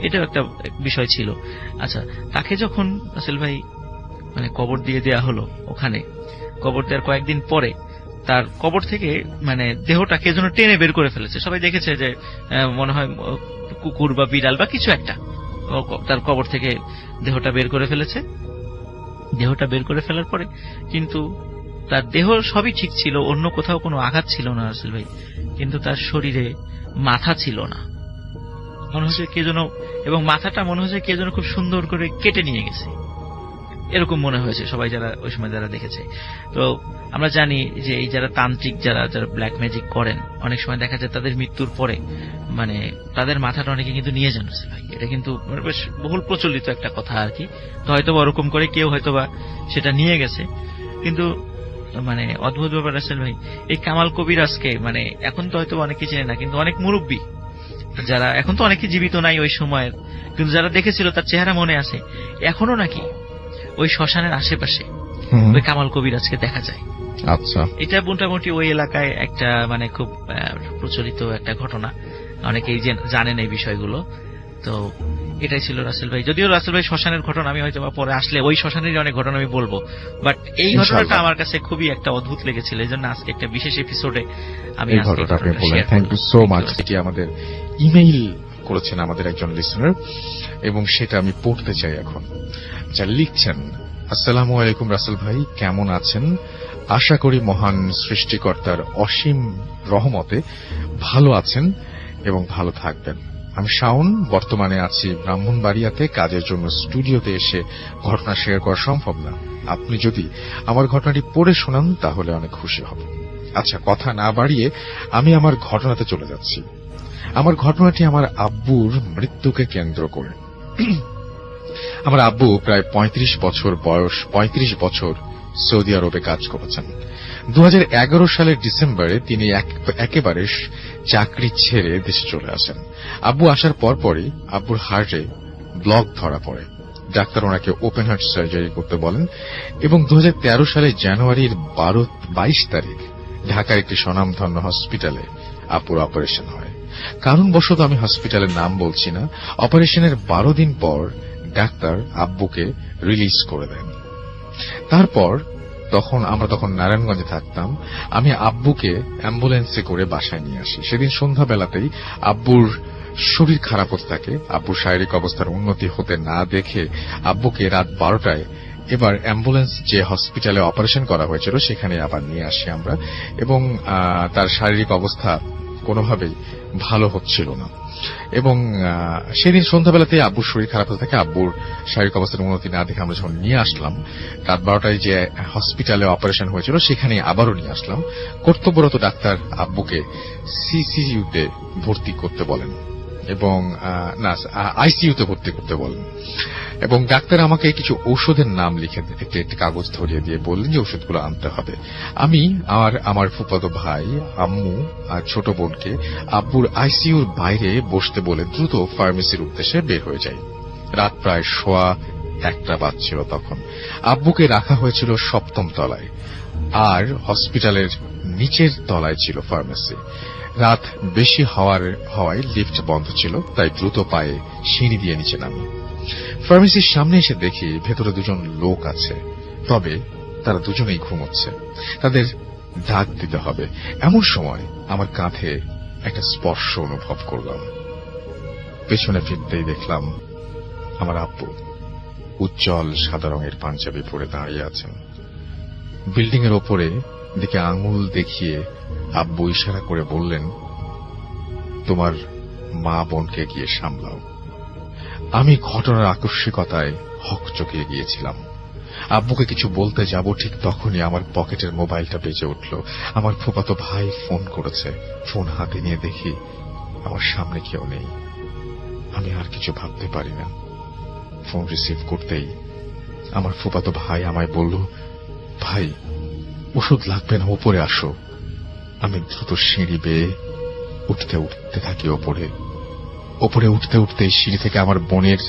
এটাও একটা বিষয় ছিল। আচ্ছা, তাকে যখন রাসেল ভাই মানে কবর দিয়ে দেওয়া হলো, ওখানে কবর দেওয়ার কয়েকদিন পরে তার কবর থেকে মানে দেহটা কে যেন টেনে বের করে ফেলেছে। সবাই দেখেছে যে মনে হয় কুকুর বা বিড়াল বা কিছু একটা তার কবর থেকে দেহটা বের করে ফেলেছে। দেহটা বের করে ফেলার পরে কিন্তু তার দেহ সবই ঠিক ছিল, অন্য কোথাও কোনো আঘাত ছিল না রাসেল ভাই, কিন্তু তার শরীরে মাথা ছিল না, মনে হচ্ছে কে যেন, এবং মাথাটা মনে হচ্ছে কে যেন খুব সুন্দর করে কেটে নিয়ে গেছে, এরকম মনে হয়েছে সবাই যারা ওই সময় যারা দেখেছে। তো আমরা জানি যে এই যারা তান্ত্রিক, যারা ব্ল্যাক ম্যাজিক করেন, অনেক সময় দেখা যায় তাদের মৃত্যুর পরে মানে তাদের মাথাটা অনেকে কিন্তু নিয়ে যান ভাই, এটা কিন্তু বেশ বহুল প্রচলিত একটা কথা আর কি। তো হয়তো ওরকম করে কেউ হয়তোবা সেটা নিয়ে গেছে, কিন্তু মানে অদ্ভুত ব্যাপার রাসেল ভাই, এই কামাল কবিরাজকে মানে এখন তো হয়তো অনেকে চেনে না, কিন্তু অনেক মুরব্বী যারা, এখন তো অনেকে জীবিত নাই ওই সময়ের, কিন্তু যারা দেখেছিল তার চেহারা মনে আছে, এখনো নাকি ওই শ্মশানের আশেপাশে ওই কামাল কবিরাজকে দেখা যায়। আচ্ছা, এটা মোটামুটি ওই এলাকায় একটা মানে খুব প্রচলিত একটা ঘটনা, অনেকেই জানেন এই বিষয়গুলো। তো এটাই ছিল রাসেল ভাই। যদিও রাসেল ভাই শ্মশানের ঘটনা আমি হয়তো পরে আসলে ওই শ্মশানেরই অনেক ঘটনা আমি বলবো, বাট এই ঘটনাটা আমার কাছে খুবই একটা অদ্ভুত লেগেছিল, এই জন্য আজকে একটা বিশেষ এপিসোডে আমি এই ঘটনাটা আপনি বললেন। Thank you so much. এটি আমাদের ইমেইল করেছেন আমাদের একজন লিসেনার, এবং সেটা আমি পড়তে চাই এখন। যা লিখছেন, আসসালামু আলাইকুম রাসেল ভাই, কেমন আছেন? আশা করি মহান সৃষ্টিকর্তার অসীম রহমতে ভালো আছেন এবং ভালো থাকবেন। আমি শাওন, বর্তমানে আছি ব্রাহ্মণবাড়িয়াতে, কাজের জন্য স্টুডিওতে এসে ঘটনা শেয়ার করা সম্ভব না। আপনি যদি আমার ঘটনাটি পড়ে শোনান তাহলে অনেক খুশি হব। আচ্ছা, কথা না বাড়িয়ে আমি আমার ঘটনাতে চলে যাচ্ছি। আমার ঘটনাটি আমার আব্বুর মৃত্যুকে কেন্দ্র করে। আমার আব্বু প্রায় 35 বছর বয়স, 35 বছর সৌদি আরবে কাজ করেছেন। 2011 সালের ডিসেম্বরে তিনি একেবারে চাকরি ছেড়ে দেশে চলে আসেন। আব্বু আসার পরপরই আব্বুর হার্টে ব্লক ধরা পড়ে। ডাক্তার ওনাকে ওপেন হার্ট সার্জারি করতে বলেন, এবং 2013 সালের জানুয়ারির 22 তারিখ ঢাকার একটি স্বনামধন্য হসপিটালে আব্বুর অপারেশন হয়। কারণবশত আমি হসপিটালের নাম বলছি না। অপারেশনের 12 দিন পর ডাক্তার আব্বুকে রিলিজ করে দেন। তারপর তখন নারায়ণগঞ্জে থাকতাম। আমি আব্বুকে অ্যাম্বুলেন্সে করে বাসায় নিয়ে আসি। সেদিন সন্ধ্যাবেলাতেই আব্বুর শরীর খারাপ হতে থাকে। আব্বুর শারীরিক অবস্থার উন্নতি হতে না দেখে আব্বুকে রাত 12টায় এবার অ্যাম্বুলেন্স যে হসপিটালে অপারেশন করা হয়েছিল সেখানে আবার নিয়ে আসি আমরা, এবং তার শারীরিক অবস্থা কোনোভাবেই ভালো হচ্ছিল না। এবং সেদিন সন্ধ্যাবেলাতে আব্বুর শরীর খারাপ হতে থাকে। আব্বুর শারীরিক অবস্থার উন্নতি না দেখে আমরা যখন নিয়ে আসলাম, রাত 12টায় যে হসপিটালে অপারেশন হয়েছিল সেখানে আবারও নিয়ে আসলাম। কর্তব্যরত ডাক্তার আব্বুকে সিসিইউতে ভর্তি করতে বলেন এবং আইসিইউতে ভর্তি করতে বলেন, এবং ডাক্তার আমাকে কিছু ঔষধের নাম লিখে একটি কাগজ ধরিয়ে দিয়ে বললেন যে ওষুধগুলো আনতে হবে। আমি আর আমার ফুফাতো ভাই, আম্মু আর ছোট বোনকে আব্বুর আইসিইউর বাইরে বসতে বলে দ্রুত ফার্মেসির উদ্দেশ্যে বের হয়ে যাই। রাত প্রায় 1:15 বাজছিল তখন। আব্বুকে রাখা হয়েছিল 7ম তলায়, আর হসপিটালের নিচের তলায় ছিল ফার্মেসি। রাত বেশি হওয়ায় লিফট বন্ধ ছিল, তাই দ্রুত পায়ে সিঁড়ি দিয়ে নিচে নামি। ফার্মেসির সামনে এসে দেখি ভেতরে 2জন লোক আছে, তবে তারা দুজনেই ঘুমোচ্ছে। তাদের ডাক দিতে হবে। এমন সময় আমার কাঁধে একটা স্পর্শ অনুভব করলাম। পেছনে ফিরতেই দেখলাম আমার আব্বু উজ্জ্বল সাদা রঙের পাঞ্জাবি পরে দাঁড়িয়ে আছেন। বিল্ডিং এর ওপরে দিকে আঙুল দেখিয়ে আব্বু ইশারা করে বললেন, তোমার মা বোনকে গিয়ে সামলাও। আমি ঘটনার আকস্মিকতায় হকচকিয়ে গিয়েছিলাম। আব্বুকে কিছু বলতে যাব ঠিক তখনই আমার পকেটের মোবাইলটা বেজে উঠল। আমার ফুফাতো ভাই ফোন করেছে। ফোন হাতে নিয়ে দেখি আমার সামনে কেউ নেই। আমি আর কিছু ভাবতে পারি না। ফোন রিসিভ করতেই আমার ফুফাতো ভাই আমায় বলল, ভাই ওষুধ লাগবে না, উপরে আসো। আমি দ্রুত সিঁড়ি বেয়ে উঠতে থাকি ওপরে উঠতে সিঁড়ি থেকে আমার বোনের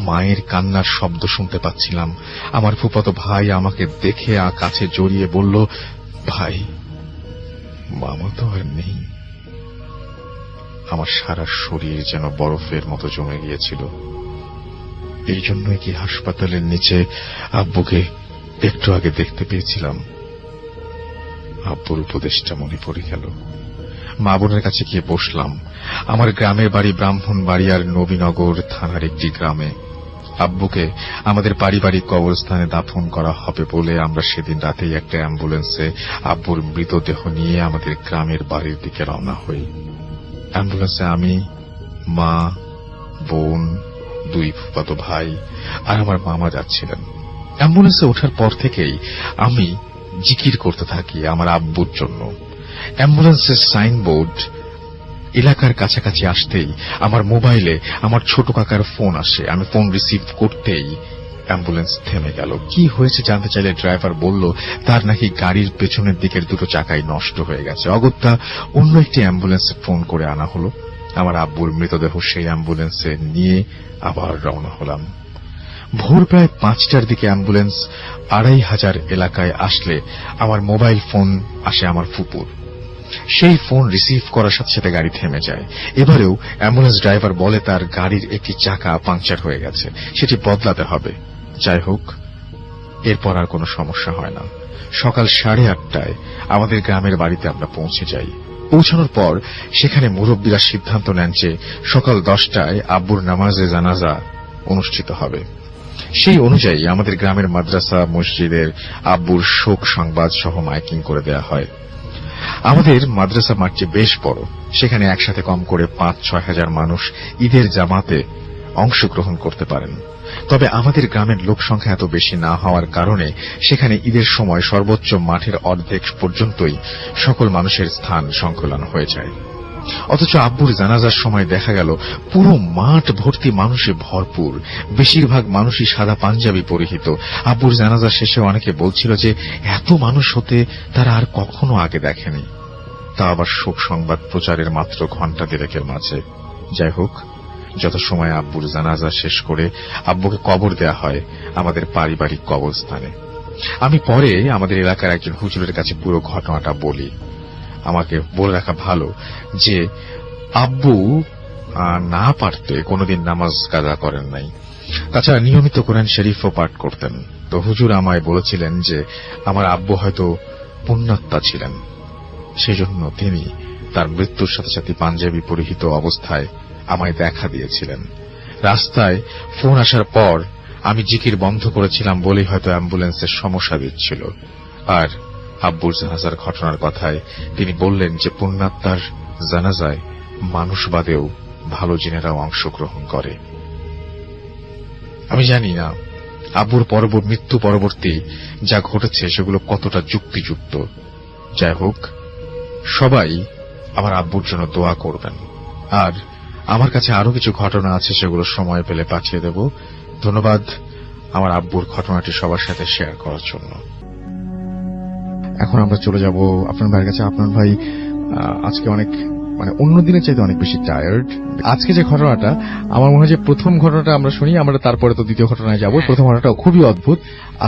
মায়ের কান্নার শব্দ শুনতে পাচ্ছিলাম। আমার ফুফাতো ভাই আমাকে দেখে কাছে জড়িয়ে বলল, ভাই মামা তো আর নেই। আমার সারা শরীর যেন বরফের মতো জমে গিয়েছিল। এই জন্যই কি হাসপাতালের নিচে আব্বুকে একটু আগে দেখতে পেয়েছিলাম। আব্বুর উপদেশটা মনে পড়ে গেল। মা বোনের কাছে গিয়ে বসলাম। আমার গ্রামের বাড়ি ব্রাহ্মণবাড়িয়ার নবীনগর থানার একটি গ্রামে। আব্বুকে আমাদের পারিবারিক কবরস্থানে দাফন করা হবে বলে আমরা সেদিন রাতেই একটা অ্যাম্বুলেন্সে আব্বুর মৃতদেহ নিয়ে আমাদের গ্রামের বাড়ির দিকে রওনা হই। অ্যাম্বুলেন্সে আমি, মা, বোন, 2 ফুফাতো ভাই আর আমার মামা যাচ্ছিলেন। অ্যাম্বুলেন্সে ওঠার পর থেকেই আমি জিকির করতে থাকি আমার আব্বুর জন্য। অ্যাম্বুলেন্সের সাইনবোর্ড এলাকার কাছাকাছি আসতেই আমার মোবাইলে আমার ছোট কাকার ফোন আসে। আমি ফোন রিসিভ করতেই অ্যাম্বুলেন্স থেমে গেল। কি হয়েছে জানতে চাইলে ড্রাইভার বলল তার নাকি গাড়ির পেছনের দিকের 2টো চাকাই নষ্ট হয়ে গেছে। অগত্যা অন্য একটি অ্যাম্বুলেন্সে ফোন করে আনা হলো। আমার আব্বুর মৃতদেহ সেই অ্যাম্বুলেন্সে নিয়ে আবার রওনা হলাম। ভোর প্রায় 5টার দিকে অ্যাম্বুলেন্স 2500 এলাকায় আসলে আমার মোবাইল ফোন আসে আমার ফুপুর। সেই ফোন রিসিভ করার সাথে সাথে গাড়ি থেমে যায়। এবারেও অ্যাম্বুলেন্স ড্রাইভার বলে তার গাড়ির একটি চাকা পাংচার হয়ে গেছে, সেটি বদলাতে হবে। যাই হোক, এরপর আর কোনো সমস্যা হয় না। সকাল 8:30টায় আমাদের গ্রামের বাড়িতে আমরা পৌঁছে যাই। পৌঁছানোর পর সেখানে মুরব্বীরা সিদ্ধান্ত নেন যে সকাল 10টায় আব্বুর নামাজে জানাজা অনুষ্ঠিত হবে। সেই অনুযায়ী আমাদের গ্রামের মাদ্রাসা, মসজিদের আব্বুর শোক সংবাদ সহ মাইকিং করে দেয়া হয়। আমাদের মাদ্রাসা মাঠটি বেশ বড়। সেখানে একসাথে কম করে 5-6 হাজার মানুষ ঈদের জামাতে অংশগ্রহণ করতে পারেন। তবে আমাদের গ্রামের লোক সংখ্যা এত বেশি না হওয়ার কারণে সেখানে ঈদের সময় সর্বোচ্চ মাঠের অর্ধেক পর্যন্তই সকল মানুষের স্থান সংকুলান হয়ে যায়। অথচ আব্বুর জানাজার সময় দেখা গেল পুরো মাঠ ভর্তি মানুষে ভরপুর। বেশিরভাগ মানুষই সাদা পাঞ্জাবি পরিহিত। আব্বুর জানাজা শেষে অনেকে বলছিল যে এত মানুষ হতে তারা আর কখনো আগে দেখেনি। তা আবার শোক সংবাদ প্রচারের মাত্র ঘণ্টা 2.5 মাঝে। যাই হোক, যত সময় আব্বুর জানাজা শেষ করে আব্বুকে কবর দেয়া হয় আমাদের পারিবারিক কবরস্থানে। আমি পরে আমাদের এলাকার একজন হুজুরের কাছে পুরো ঘটনাটা বলি। আমাকে বলে রাখা ভালো যে আব্বু না পারতে কোনোদিন নামাজ কাজা করেন নাই। তাছাড়া নিয়মিত কোরআন শরীফও পাঠ করতেন। তো হুজুর আমায় বলেছিলেন যে আমার আব্বু হয়তো পুণ্যাত্মা ছিলেন, সেজন্য তিনি তার মৃত্যুর সাথে সাথে পাঞ্জাবি পরিহিত অবস্থায় আমায় দেখা দিয়েছিলেন। রাস্তায় ফোন আসার পর আমি জিকির বন্ধ করেছিলাম বলেই হয়তো অ্যাম্বুলেন্সের সমস্যা দিচ্ছিল। আর আব্বুর জানাজার ঘটনার কথায় তিনি বললেন যে পুণ্যাত্মার জানাজায় মানুষ বাদেও ভালো জিনেরাও অংশগ্রহণ করে। আমি জানি না আব্বুর মৃত্যু পরবর্তী যা ঘটেছে সেগুলো কতটা যুক্তিযুক্ত। যাই হোক, সবাই আমার আব্বুর জন্য দোয়া করবেন। আর আমার কাছে আরো কিছু ঘটনা আছে, সেগুলো সময় পেলে পাঠিয়ে দেব। ধন্যবাদ আমার আব্বুর ঘটনাটি সবার সাথে শেয়ার করার জন্য। এখন আমরা চলে যাব আপনার ভাইয়ের কাছে। আপনার ভাই আজকে অনেক অন্য দিনের চাইতে অনেক বেশি টায়ার্ড। আজকে যে ঘটনাটা, আমার মনে হয় যে প্রথম ঘটনাটা আমরা শুনি, আমরা তারপরে তো দ্বিতীয় ঘটনায় যাব। প্রথম ঘটনাটা খুবই অদ্ভুত,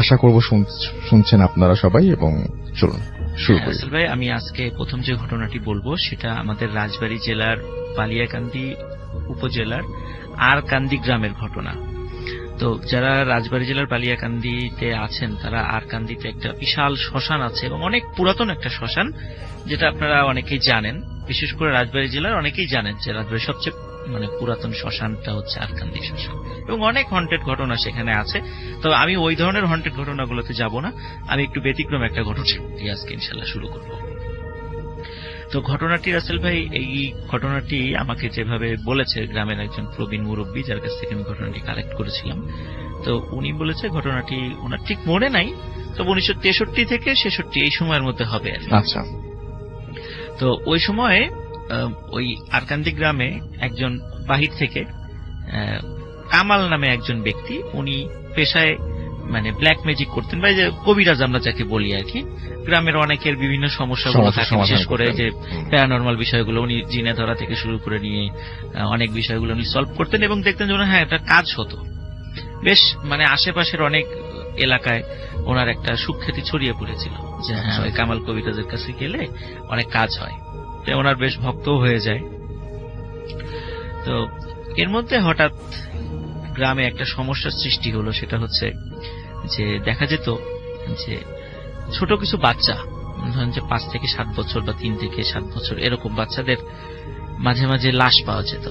আশা করব শুনছেন আপনারা সবাই। এবং চলুন শুরু করি। ভাই, আমি আজকে প্রথম যে ঘটনাটি বলবো সেটা আমাদের রাজবাড়ী জেলার বালিয়াকান্দি উপজেলার আরকান্দি গ্রামের ঘটনা। তো যারা রাজবাড়ী জেলার বালিয়াকান্দিতে আছেন তারা আরকান্দিতে একটা বিশাল শ্মশান আছে এবং অনেক পুরাতন একটা শ্মশান, যেটা আপনারা অনেকেই জানেন। বিশেষ করে রাজবাড়ী জেলার অনেকেই জানেন যে রাজবাড়ির সবচেয়ে পুরাতন শ্মশানটা হচ্ছে আরকান্দি শ্মশান, এবং অনেক হন্টেড ঘটনা সেখানে আছে। তো আমি ওই ধরনের হন্টেড ঘটনাগুলোতে যাব না, আমি একটু ব্যতিক্রম একটা ঘটনা দিয়ে আজকে ইনশাল্লাহ শুরু করব। তো ঘটনাটি রাসেল ভাই, এই ঘটনাটি আমাকে যেভাবে বলেছে গ্রামের একজন প্রবীণ মুরব্বী, যার কাছ থেকে আমি ঘটনাটি কালেক্ট করেছিলাম, তো উনি বলেছে ঘটনাটি ওনার ঠিক মনে নাই, তবে 1963 থেকে 66 এই সময়ের মধ্যে হবে আর কি। আচ্ছা। তো ওই সময়ে ওই আরকান্দি গ্রামে একজন বাহির থেকে কামাল নামে একজন ব্যক্তি, উনি পেশায় ব্ল্যাক ম্যাজিক করতেন, বা যে কবিরাজ আমরা যাকে বলি আর কি। গ্রামের অনেকের বিভিন্ন সমস্যাগুলো থাকে, বিশেষ করে যে প্যারানরমাল বিষয়গুলো, উনি জিনে ধরা থেকে শুরু করে নিয়ে অনেক বিষয়গুলো উনি সলভ করতেন, এবং দেখতেন যে হ্যাঁ একটা কাজ হতো বেশ, আশেপাশের অনেক এলাকায় ওনার একটা সুখ্যাতি ছড়িয়ে পড়েছিল যে হ্যাঁ ওই কামাল কবিরাজের কাছে গেলে অনেক কাজ হয়। তো ওনার বেশ ভক্তও হয়ে যায়। তো এর মধ্যে হঠাৎ গ্রামে একটা সমস্যার সৃষ্টি হলো, সেটা হচ্ছে যে দেখা যেত যে ছোট কিছু বাচ্চা, ধরেন যে 5 থেকে 7 বছর বা 3 থেকে 7 বছর এরকম বাচ্চাদের মাঝে মাঝে লাশ পাওয়া যেত,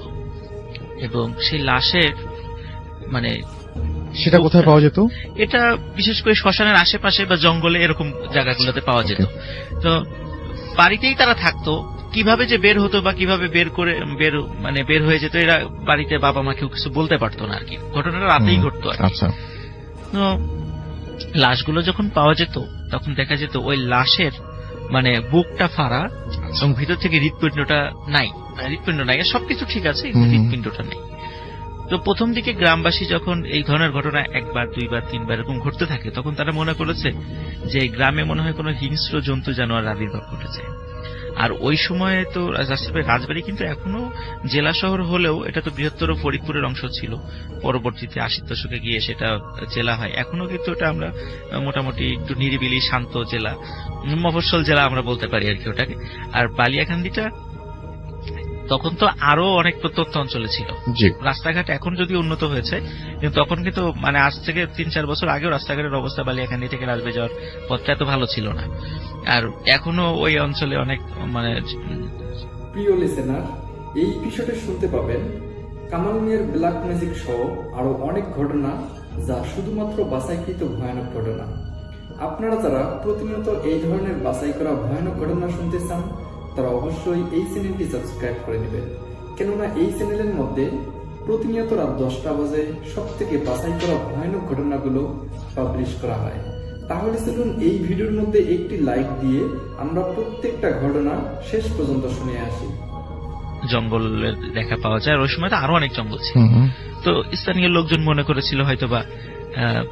এবং সেই লাশের সেটা কোথায় পাওয়া যেত? এটা বিশেষ করে শ্মশানের আশেপাশে বা জঙ্গলে এরকম জায়গাগুলোতে পাওয়া যেত। তো বাড়িতেই তারা থাকতো, কিভাবে যে বের হতো বা কিভাবে বের হয়ে যেত, এরা বাড়িতে বাবা মা কেউ কিছু বলতে পারতো না আর কি। ঘটনাটা রাতেই ঘটতো। আচ্ছা। তো লাশগুলো যখন পাওয়া যেত তখন দেখা যেত ওই লাশের বুকটা ফাড়া এবং ভিতর থেকে হৃৎপিণ্ডটা নাই, সবকিছু ঠিক আছে, হৃৎপিণ্ডটা নেই। তো প্রথম দিকে গ্রামবাসী যখন এই ধরনের ঘটনা 1 বার 2 বার 3 বার এরকম ঘটতে থাকে, তখন তারা মনে করেছে যে গ্রামে মনে হয় কোনো হিংস্র জন্তু জানোয়ার আবির্ভাব ঘটেছে। আর ওই সময়ে তো রাজবাড়ী কিন্তু এখনো জেলা শহর হলেও এটা তো বৃহত্তর ফরিদপুরের অংশ ছিল, পরবর্তীতে 80 দশকে গিয়ে সেটা জেলা হয়। এখনো কিন্তু এটা আমরা মোটামুটি একটু নিরিবিলি শান্ত জেলা, মফস্বল জেলা আমরা বলতে পারি আর কি ওটাকে। আর বালিয়াকান্দিটা তখন তো আরো অনেক প্রত্যন্ত অঞ্চলে ছিল। রাস্তাঘাট এখন যদি উন্নত হয়েছে, কিন্তু তখন কিন্তু আজ থেকে 3-4 বছর আগেও রাস্তাঘাটের অবস্থা বালিয়াকান্দি থেকে রাজবাড়ী যাওয়ার পথটা এত ভালো ছিল না। আর এখনো ওই অঞ্চলে অনেক প্রিয় লিসেনার, এই এপিসোডে শুনতে পাবেন কামাল মিয়ার ব্ল্যাক ম্যাজিক সহ আরো অনেক ঘটনা, যা শুধুমাত্র বাছাইকৃত ভয়ানক ঘটনা। আপনারা যারা প্রতিনিয়ত এই ধরনের বাছাই করা ভয়ানক ঘটনা শুনতে চান, তারা অবশ্যই এই চ্যানেলটি সাবস্ক্রাইব করে নেবেন, কেননা এই চ্যানেলের মধ্যে প্রতিনিয়ত রাত 10টা বাজে সব থেকে বাছাই করা ভয়ানক ঘটনাগুলো পাবলিশ করা হয়। তাহলে চলুন এই ভিডিওর মধ্যে একটি লাইক দিয়ে আমরা প্রত্যেকটা ঘটনা শেষ পর্যন্ত শুনে আসি। জঙ্গলের দেখা পাওয়া যায়, আর ওই সময় তো আরো অনেক জঙ্গল ছিল। তো স্থানীয় লোকজন মনে করেছিল হয়তোবা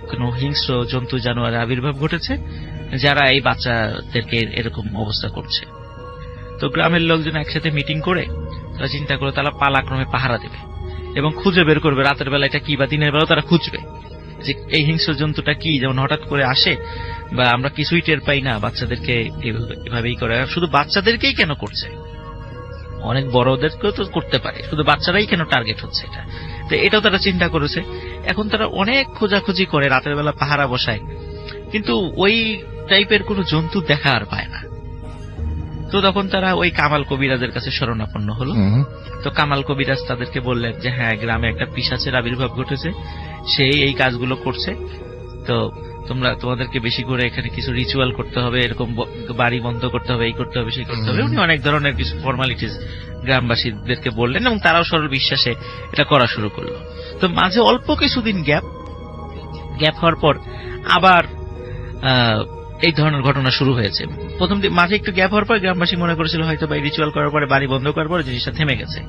কোনো হিংস্র জন্তু জানোয়ার আবির্ভাব ঘটেছে, যারা এই বাচ্চাদেরকে এরকম অবস্থা করছে। তো গ্রামের লোকজন একসাথে মিটিং করে তারা চিন্তা করে তারা পালাক্রমে পাহারা দেবে এবং খুঁজে বের করবে রাতের বেলা এটা কি বা দিনের বেলা তারা খুঁজবে যে এই হিংস্র জন্তুটা কি, যেমন হঠাৎ করে আসে বা আমরা কিছুই টের পাই না, বাচ্চাদেরকে এভাবেই করে। শুধু বাচ্চাদেরকেই কেন করছে, অনেক বড়দেরকেও তো করতে পারে, শুধু বাচ্চারাই কেন টার্গেট হচ্ছে এটা। তো এটাও তারা চিন্তা করেছে। এখন তারা অনেক খোঁজাখুঁজি করে, রাতের বেলা পাহারা বসায়, কিন্তু ওই টাইপের কোন জন্তু দেখা আর পায় না। তো তখন তারা ওই কামাল কবিরাজের কাছে শরণাপন্ন হলো। তো কামাল কবিরাজ তাদেরকে বললেন যে হ্যাঁ, গ্রামে একটা পিশাচের আবির্ভাব ঘটেছে, সেই এই কাজগুলো করছে, তো তোমাদেরকে বেশি করে এখানে কিছু রিচুয়াল করতে হবে, এরকম বাড়ি বন্ধ করতে হবে, এই করতে হবে, সেই করতে হবে। উনি অনেক ধরনের কিছু ফর্মালিটিস গ্রামবাসীদেরকে বললেন এবং তারাও সরল বিশ্বাসে এটা করা শুরু করলো। তো মাঝে অল্প কিছুদিন গ্যাপ হওয়ার পর আবার এই ধরনের ঘটনা শুরু হয়েছে। প্রথম মাঝে একটু গ্যাপ হওয়ার পর গ্রামবাসী মনে করেছিল হয়তো বা রিচুয়াল করার পরে, বাড়ি বন্ধ করার পরে জিনিসটা থেমে গেছে।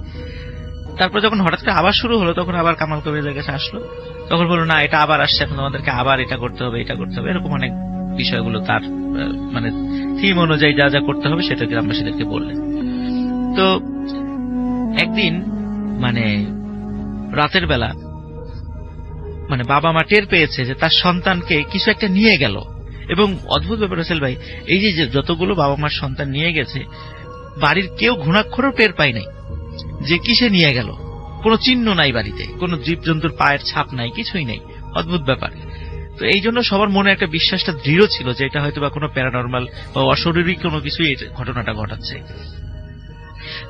তারপর যখন হঠাৎ করে আবার শুরু হলো, তখন আবার কামাল কবিরাজের কাছে আসলো, তখন বললো না, এটা আবার আসছে, এখন তোমাদেরকে আবার এটা করতে হবে, এটা করতে হবে, এরকম অনেক বিষয়গুলো তার মানে থিম অনুযায়ী যা যা করতে হবে সেটা গ্রামবাসীদেরকে বললেন। তো একদিন মানে রাতের বেলা মানে বাবা মা টের পেয়েছে যে তার সন্তানকে কিছু একটা নিয়ে গেল। এবং অদ্ভুত ব্যাপার রাসেল ভাই, এই যে যতগুলো বাবা মার সন্তান নিয়ে গেছে, বাড়ির কেউ ঘুণাক্ষরও টের পায় নাই যে কিসে নিয়ে গেল। কোনো চিহ্ন নাই বাড়িতে, কোনো জীবজন্তুর পায়ের ছাপ নাই, কিছুই নেই। অদ্ভুত ব্যাপার। তো এই জন্য সবার মনে একটা বিশ্বাসটা দৃঢ় ছিল যে এটা হয়তো বা কোনো প্যারানর্মাল বা অশরীরী কোনো কিছুই ঘটনাটা ঘটাচ্ছে।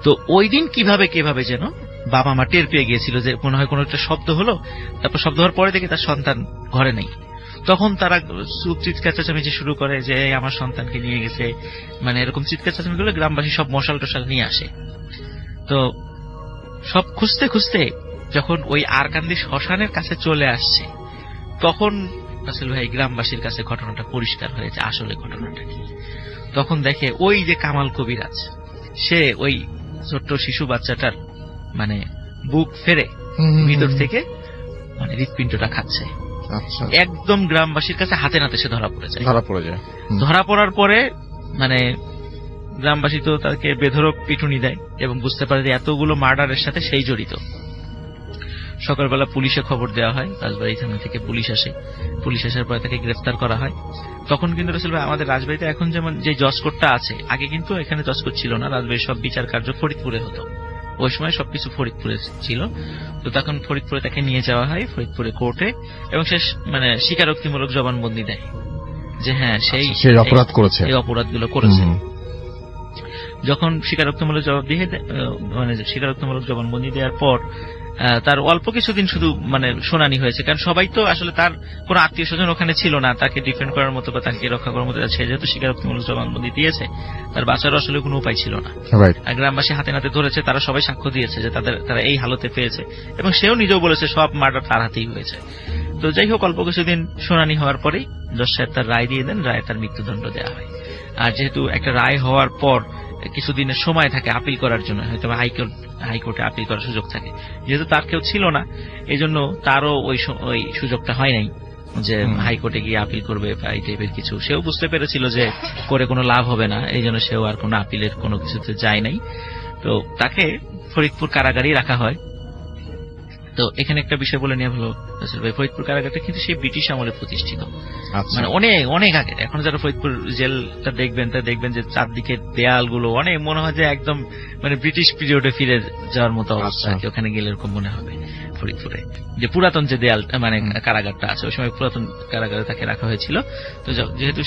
তো ওই দিন কিভাবে যেন বাবা মা টের পেয়ে গিয়েছিল যে মনে হয় কোনো একটা শব্দ হলো, তারপর শব্দ হওয়ার পরে দেখে তার সন্তান ঘরে নেই। তখন তারা চিৎকার চেঁচামেচি শুরু করে যে আমার সন্তানকে নিয়ে গেছে, মানে এরকম চিৎকার চেঁচামেচি করলে গ্রামবাসী সব মশাল টশাল নিয়ে আসে। তো সব খুঁজতে খুঁজতে যখন ওই আরকান্দি শ্মশানের কাছে চলে আসছে, তখন রাসেল ভাই গ্রামবাসীর কাছে ঘটনাটা পরিষ্কার হয়েছে আসলে ঘটনাটা কি। তখন দেখে ওই যে কামাল কবিরাজ, সে ওই ছোট্ট শিশু বাচ্চাটার মানে বুক ফেরে ভিতর থেকে মানে হৃৎপিণ্ডটা খাচ্ছে। একদম গ্রামবাসীর কাছে হাতে নাতে সে ধরা পড়ে যায়। ধরা পড়ার পরে মানে গ্রামবাসী তো তাকে বেধড়ক পিটুনি দেয় এবং বুঝতে পারে যে এতগুলো মার্ডারের সাথে সেই জড়িত। সকালবেলা পুলিশে খবর দেওয়া হয়, রাজবাড়ী থানা থেকে পুলিশ আসে, পুলিশ আসার পরে তাকে গ্রেফতার করা হয়। তখন কিন্তু রাসেল ভাই আমাদের রাজবাড়ীতে এখন যেমন যে জজ কোর্টটা আছে, আগে কিন্তু এখানে জজ কোর্ট ছিল না, রাজবাড়ীর সব বিচার কার্য ফরিদপুরে হতো। ওই সময় সবকিছু ফরিদপুরে ছিল। তো তখন ফরিদপুরে তাকে নিয়ে যাওয়া হয়, ফরিদপুরে কোর্টে, এবং সে মানে স্বীকারোক্তিমূলক জবানবন্দি দেয় যে হ্যাঁ সেই অপরাধ করেছে, এই অপরাধগুলো করেছে। যখন স্বীকারোক্তিমূলক জবানবন্দি দেওয়ার পর তার অল্প কিছুদিন শুধু মানে শুনানি হয়েছে, কারণ সবাই তো আসলে তার কোন আত্মীয় স্বজন ওখানে ছিল না তাকে ডিফেন্ড করার মতো বা তাকে রক্ষা করার মতো। সে যেহেতু স্বীকারোক্তিমূলক জবানবন্দি দিয়েছে, তার বাঁচারও আসলে কোনো উপায় ছিল না। আর গ্রামবাসী হাতে নাতে ধরেছে, তারা সবাই সাক্ষ্য দিয়েছে যে তারা এই হালতে পেয়েছে, এবং সেও নিজেও বলেছে সব মার্ডার তার হাতেই হয়েছে। তো যাই হোক, অল্প কিছুদিন শুনানি হওয়ার পরেই জজ সাহেব তার রায় দিয়ে দেন, রায় তার মৃত্যুদণ্ড দেওয়া হয়। আর যেহেতু একটা রায় হওয়ার পর কিছুদিনের সময় থাকে আপিল করার জন্য, হয়তো হাইকোর্টে আপিল করার সুযোগ থাকে, যেহেতু তার কেউ ছিল না এই জন্য তারও ওই সুযোগটা হয় নাই যে হাইকোর্টে গিয়ে আপিল করবে বা এই টাইপের কিছু। সেও বুঝতে পেরেছিল যে করে কোনো লাভ হবে না, এই জন্য সেও আর কোনো আপিলের কোনো কিছুতে যায় নাই। তো তাকে ফরিদপুর কারাগারেই রাখা হয়। তো এখানে একটা বিষয় বলে নিয়ে হলো ফরিদপুর কারাগারটা কিন্তু সেই ব্রিটিশ আমলে প্রতিষ্ঠিত, মানে অনেক আগে। এখন যারা ফরিদপুর জেলটা দেখবেন তা দেখবেন যে চারদিকে দেয়ালগুলো অনেক মনে হয় যে একদম মানে ব্রিটিশ পিরিয়ডে ফিরে যাওয়ার মতো অবস্থা। ওখানে গেলে এরকম মনে হবে ফরিদপুরে যে পুরাতন যে দেয়াল মানে কারাগারটা আছে, ওই সময় পুরাতন কারাগারে তাকে রাখা হয়েছিল। তো যেহেতু